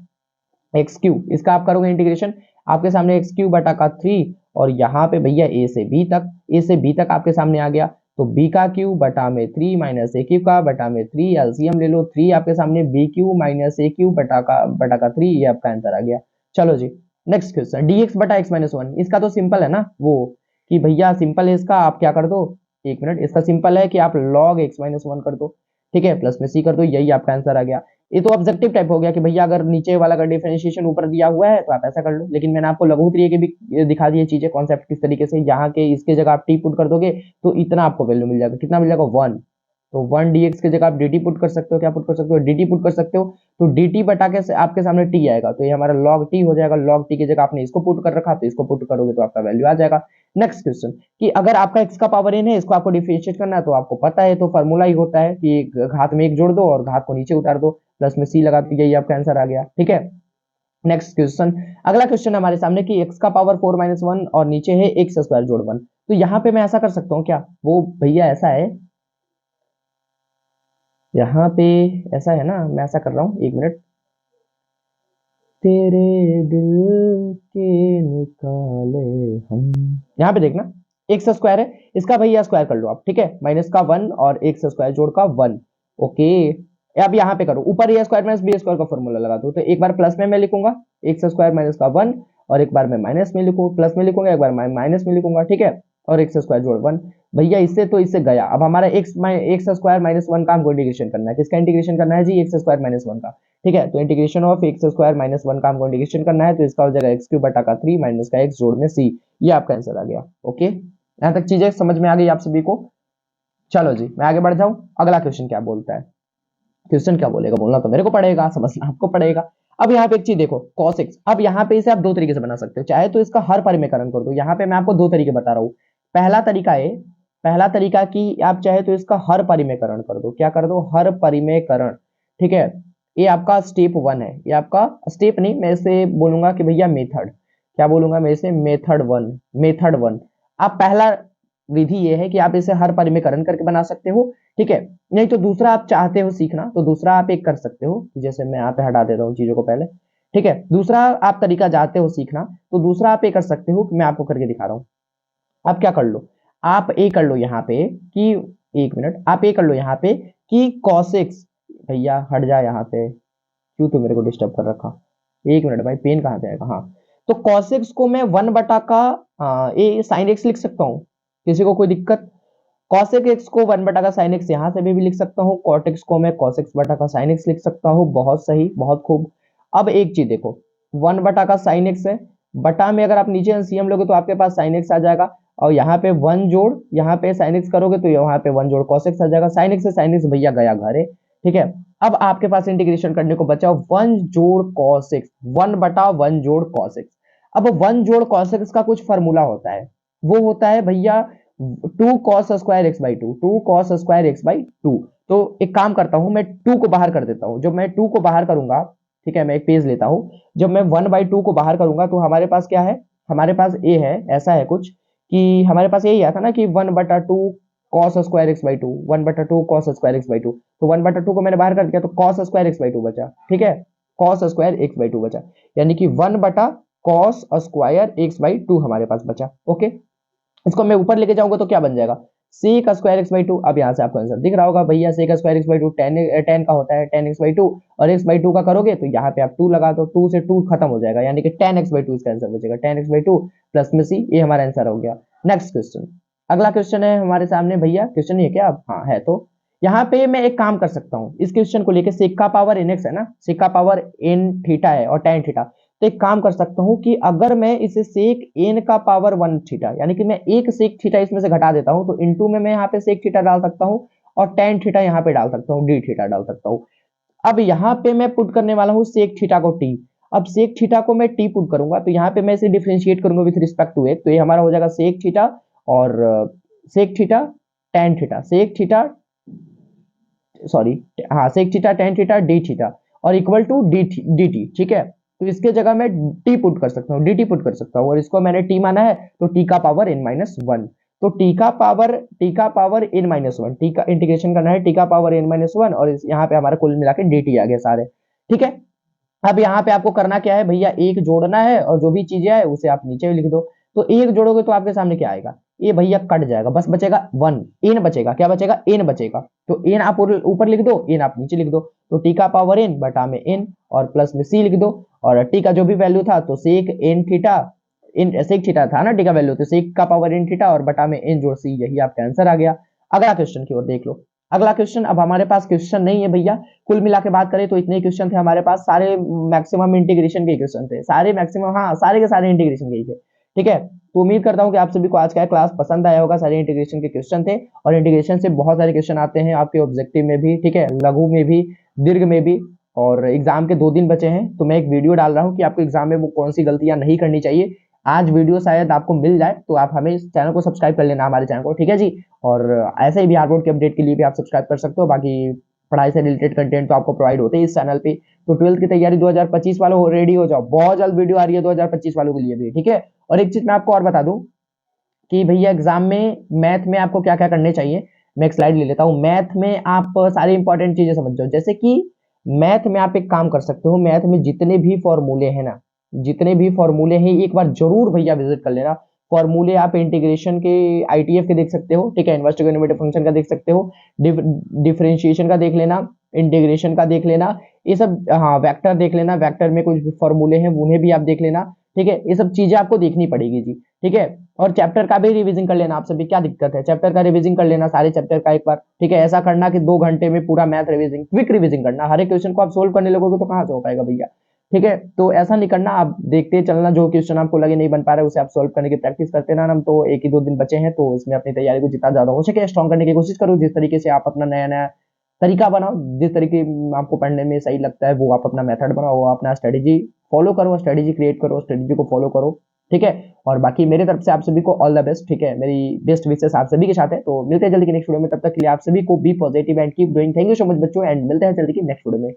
एक्स क्यूब, इसका आप करोगे इंटीग्रेशन, आपके सामने एक्स क्यूब बटा का 3 और यहाँ पे भैया ए से बी तक, ए से बी तक आपके सामने आ गया, तो बी का क्यूब बटा में 3 माइनस ए क्यूब का बटा में 3, एलसीएम ले लो, 3 आपके सामने बी क्यूब माइनस ए क्यूब बटा का 3, ये आपका आंसर आ गया। चलो जी नेक्स्ट क्वेश्चन, dx बटा x माइनस 1, इसका तो सिंपल है ना, वो कि भैया सिंपल है इसका, आप क्या कर दो, एक मिनट, इसका सिंपल है कि आप log x माइनस 1 कर दो, ठीक है, प्लस में c कर दो, यही आपका आंसर आ गया। ये तो ऑब्जेक्टिव टाइप हो गया कि भैया अगर नीचे वाला का डिफरेंशिएशन ऊपर दिया हुआ है तो आप ऐसा कर लो, लेकिन मैंने आपको लघु तरीके के भी दिखा दिए चीजें, कॉन्सेप्ट किस तरीके से, यहाँ के इसके जगह आप टी पुट कर दोगे तो इतना आपको वैल्यू मिल जाएगा, कितना मिल जाएगा 1, तो 1 dx की जगह आप dt पुट कर सकते हो, क्या पुट कर सकते हो, dt पुट कर सकते हो, तो dt बटा के आपके सामने t आएगा, तो ये हमारा log t हो जाएगा, log t की जगह आपने इसको पुट कर रखा, तो इसको पुट करोगे तो आपका वैल्यू आ जाएगा। नेक्स्ट क्वेश्चन, कि अगर आपका x का पावर n है, इसको आपको डिफरेंशिएट करना है, तो आपको पता है, तो फॉर्मूला ही होता है कि घात में 1 जोड़ दो और घात को नीचे उतार दो, प्लस में c लगा दो, यही आपका आंसर आ गया, ठीक है। नेक्स्ट क्वेश्चन, अगला क्वेश्चन हमारे सामने कि x का पावर 4 माइनस 1 और नीचे है x स्क्वायर जोड़ 1, तो यहाँ पे मैं ऐसा कर सकता हूँ क्या, वो भैया ऐसा है, यहाँ पे ऐसा है ना, मैं ऐसा कर रहा हूँ, एक मिनट, तेरे दिल के निकाले हम, यहाँ पे देखना, एक्स स्क्वायर है, इसका भैया स्क्वायर कर लो आप, ठीक है, माइनस का 1 और एक्स स्क्वायर जोड़ का 1। ओके, अब यहाँ पे करो, ऊपर ए स्क्वायर माइनस बी स्क्वायर का फॉर्मूला लगा दो, तो एक बार प्लस में मैं लिखूंगा एक्स स्क्वायर माइनस का 1, और एक बार मैं माइनस में लिखूँ, प्लस में लिखूंगा, एक बार मैं माइनस में लिखूंगा, ठीक है, और एक्स स्क्वायर जोड़ 1। भैया इससे तो इससे गया, अब हमारा एक्स स्क्वायर माइनस 1 का हमको इंटीग्रेशन करना है, किसका इंटीग्रेशन करना है जी, एक्स स्क्वायर माइनस 1 का, ठीक है, तो integration of x square minus 1 का हमको इंटीग्रेशन करना है, तो इसका हो जाएगा एक्स क्यूब बटा का 3 माइनस का एक्स जोड़ में सी, ये आपका आंसर आ गया। ओके, यहाँ तक चीजें समझ में आ गई आप सभी को। चलो जी मैं आगे बढ़ जाऊं, अगला क्वेश्चन क्या बोलता है, क्वेश्चन क्या बोलेगा, बोलना तो मेरे को पड़ेगा, समझना आपको पड़ेगा। अब यहाँ पे एक चीज देखो cos x, अब यहाँ पे इसे आप दो तरीके से बना सकते हो, चाहे तो इसका हर परिमेयकरण कर दो, यहाँ पे मैं आपको दो तरीके बता रहा हूँ। पहला तरीका है, पहला तरीका कि आप चाहे तो इसका हर परिमेयकरण कर दो, क्या कर दो, हर परिमेयकरण, ठीक है, ये आपका स्टेप 1 है, ये आपका स्टेप नहीं, मैं इसे बोलूंगा कि भैया मेथड, क्या बोलूंगा मैं इसे, मेथड 1, मेथड 1। आप पहला विधि ये है कि आप इसे हर परिमेयकरण करके बना सकते हो, ठीक है, नहीं तो दूसरा आप चाहते हो सीखना, तो दूसरा आप एक कर सकते हो, जैसे मैं यहाँ पे हटा देता हूँ चीजों को पहले, ठीक है, दूसरा आप तरीका चाहते हो सीखना, तो दूसरा आप ये कर सकते हो, मैं आपको करके दिखा रहा हूँ। आप क्या कर लो, आप ए कर लो यहाँ पे कि, एक मिनट, आप ए कर लो यहाँ पे कि cos x, भैया हट जा यहाँ पे, क्यों तो मेरे को डिस्टर्ब कर रखा, एक मिनट भाई, पेन कहाँ जाएगा, हाँ, तो cos x को मैं 1 बटा का ए साइन x लिख सकता हूँ, किसी को कोई दिक्कत, cos x को 1 बटा का sin x यहां से भी लिख सकता हूँ, cot x को मैं cos x बटा का sin x लिख सकता हूँ, बहुत सही, बहुत खूब। अब एक चीज देखो, 1 बटा का sin x है, बटा में अगर आप नीचे एलसीएम लोगे तो आपके पास sin x आ जाएगा, और यहाँ पे 1 जोड़, यहाँ पे sin x करोगे तो यहाँ पे 1 जोड़ cos x आ जाएगा, sin x से sin x भैया गया घरे, ठीक है। अब आपके पास इंटीग्रेशन करने को बचा 1 जोड़ cos x, 1 बटा 1 जोड़ cos x। अब 1 जोड़ cos x का कुछ फॉर्मूला होता है, वो होता है भैया 2 cos square x by 2, 2 cos square x by 2। तो एक काम करता हूं, मैं 2 को बाहर कर देता हूं, जब मैं 2 को बाहर करूंगा, ठीक है, मैं एक पेज लेता हूं, जब मैं 1 बाई 2 को बाहर करूंगा तो हमारे पास क्या है, हमारे पास ए है, ऐसा है कुछ कि हमारे पास यही आता ना कि 1 बटा 2 cos स्क्वायर एक्स बाई 2, 1 बटा 2 cos स्क्वायर एक्स बाई 2, तो 1 बटा 2 को मैंने बाहर कर दिया तो cos स्क्वायर एक्स बाई 2 बचा, ठीक है, cos स्क्वायर एक्स बाई 2 बचा, यानी कि 1 बटा cos स्क्वायर एक्स बाई 2 हमारे पास बचा। ओके, इसको मैं ऊपर लेके जाऊंगा तो क्या बन जाएगा, sec स्क्वायर एक्स बाई 2, अब यहाँ से आपको आंसर दिख रहा होगा भैया, sec square x by 2 ten का होता है, tan एक्स बाई 2, और एक्स बाई 2 का करोगे तो यहाँ पे आप 2 लगा दो, 2 से 2 खत्म हो जाएगा, यानी कि tan एक्स बाई 2 इसका आंसर बचेगा, tan एक्स बाई 2 प्लस में सी, ये हमारा आंसर हो गया। नेक्स्ट क्वेश्चन, अगला क्वेश्चन है हमारे सामने, भैया क्वेश्चन ये क्या, हाँ है, तो यहाँ पे मैं एक काम कर सकता हूँ, इस क्वेश्चन को लेके sec का पावर nx है ना, sec का पावर n थीटा है और tan थीटा, तो एक काम कर सकता हूं कि अगर मैं इसे सेक एन का पावर 1 थीटा, यानी कि मैं एक सेक थीटा इसमें से घटा देता हूं, तो इनटू में मैं यहाँ पे सेक थीटा डाल सकता हूं और tan थीटा यहाँ पे डाल सकता हूं, डी थीटा डाल सकता हूं। अब यहाँ पे मैं पुट करने वाला हूँ सेक थीटा को टी, अब सेक थीटा को मैं टी पुट करूंगा तो यहाँ पे मैं इसे डिफरेंशिएट करूंगा विथ रिस्पेक्ट टू एक, तो ये हमारा हो जाएगा सेक थीटा और sec theta tan theta, sec theta sorry, हाँ sec theta tan theta d theta और इक्वल टू डी टी, ठीक है, तो इसके जगह मैं टी पुट कर सकता हूँ, डी टी पुट कर सकता हूँ, और इसको मैंने टी माना है तो टी का पावर n माइनस 1, तो टी का पावर n माइनस 1, टी का इंटीग्रेशन करना है टी का पावर n माइनस 1, और यहाँ पे हमारा कुल मिला के डी टी आ गया सारे, ठीक है। अब यहाँ पे आपको करना क्या है भैया, एक जोड़ना है और जो भी चीजें है उसे आप नीचे लिख दो, तो एक जोड़ोगे तो आपके सामने क्या आएगा, ये भैया कट जाएगा, बस बचेगा 1, एन बचेगा, क्या बचेगा, एन बचेगा, तो एन आप ऊपर लिख दो, एन आप नीचे लिख दो, तो टी का पावर n बटा में n और प्लस में सी लिख दो, और टी का जो भी वैल्यू था तो सेक एन थीटा, सेक थीटा था ना टी का वैल्यू, तो सेक का पावर n थीटा और बटा में n जोड़ सी, यही आपका आंसर आ गया। अगला क्वेश्चन की ओर देख लो, अगला क्वेश्चन, अब हमारे पास क्वेश्चन नहीं है भैया, कुल मिला के बात करें तो इतने क्वेश्चन थे हमारे पास, सारे मैक्सिमम इंटीग्रेशन के क्वेश्चन थे, सारे मैक्सिमम, हाँ सारे के सारे इंटीग्रेशन के ही थे, ठीक है। तो उम्मीद करता हूं कि आप सभी को आज का क्लास पसंद आया होगा, सारे इंटीग्रेशन के क्वेश्चन थे, और इंटीग्रेशन से बहुत सारे क्वेश्चन आते हैं आपके ऑब्जेक्टिव में भी, ठीक है, लघु में भी, दीर्घ में भी, और एग्जाम के 2 दिन बचे हैं, तो मैं एक वीडियो डाल रहा हूं कि आपको एग्जाम में वो कौन सी गलतियां नहीं करनी चाहिए, आज वीडियो शायद आपको मिल जाए, तो आप हमें चैनल को सब्सक्राइब कर लेना, हमारे चैनल को, ठीक है जी। और ऐसे ही बिहार बोर्ड के अपडेट के लिए भी आप सब्सक्राइब कर सकते हो, बाकी पढ़ाई से रिलेटेड कंटेंट तो आपको प्रोवाइड होते हैं इस चैनल पे। तो 12th की तैयारी 2025 वालों रेडी हो जाओ, बहुत जल्द वीडियो आ रही है 2025 वालों के लिए भी, ठीक है। और एक चीज मैं आपको और बता दूं कि भैया एग्जाम में मैथ में आपको क्या क्या करने चाहिए, मैं एक स्लाइड ले लेता हूँ, मैथ में आप सारी इंपॉर्टेंट चीजें समझ जाओ, जैसे कि मैथ में आप एक काम कर सकते हो, मैथ में जितने भी फॉर्मूले हैं ना, जितने भी फॉर्मूले हैं एक बार जरूर भैया विजिट कर लेना, फॉर्मूले आप इंटीग्रेशन के ITF के देख सकते हो, ठीक है, इनवर्स ट्रिगोनोमेट्रिक फंक्शन का देख सकते हो, डिफरेंशिएशन का देख लेना, इंटीग्रेशन का देख लेना, ये सब, हाँ, वेक्टर देख लेना, वेक्टर में कुछ फॉर्मूले हैं उन्हें भी आप देख लेना, ठीक है, ये सब चीजें आपको देखनी पड़ेगी जी, ठीक है। और चैप्टर का भी रिवीजन कर लेना आप सभी, क्या दिक्कत है, चैप्टर का रिवीजन कर लेना, सारे चैप्टर का एक बार, ठीक है। ऐसा करना कि 2 घंटे में पूरा मैथ रिवीजन, क्विक रिवीजन करना, हर एक क्वेश्चन को आप सोल्व करने लगोगे तो कहाँ से हो पाएगा भैया, ठीक है। तो ऐसा नहीं करना, आप देखते चलना, जो क्वेश्चन आपको लगे नहीं बन पा रहे उसे आप सोल्व करने की प्रैक्टिस करते रहना। हम तो 1 ही 2 दिन बचे हैं, तो इसमें अपनी तैयारी को जितना ज्यादा हो सके स्ट्रॉन्ग करने की कोशिश करो। जिस तरीके से आप अपना नया नया तरीका बनाओ, जिस तरीके आपको पढ़ने में सही लगता है वो आप अपना मेथड बनाओ, वो अपना स्ट्रेटेजी फॉलो करो, स्ट्रेटेजी क्रिएट करो, स्ट्रेटेजी को फॉलो करो, ठीक है। और बाकी मेरे तरफ से आप सभी को ऑल द बेस्ट, ठीक है, मेरी बेस्ट विशेस आप सभी के साथ है। तो मिलते हैं जल्दी की नेक्स्ट वीडियो में, तब तक के लिए आप सभी को be positive and keep doing. Thank you so much बच्चों, एंड मिलते हैं जल्दी की नेक्स्ट वीडियो में।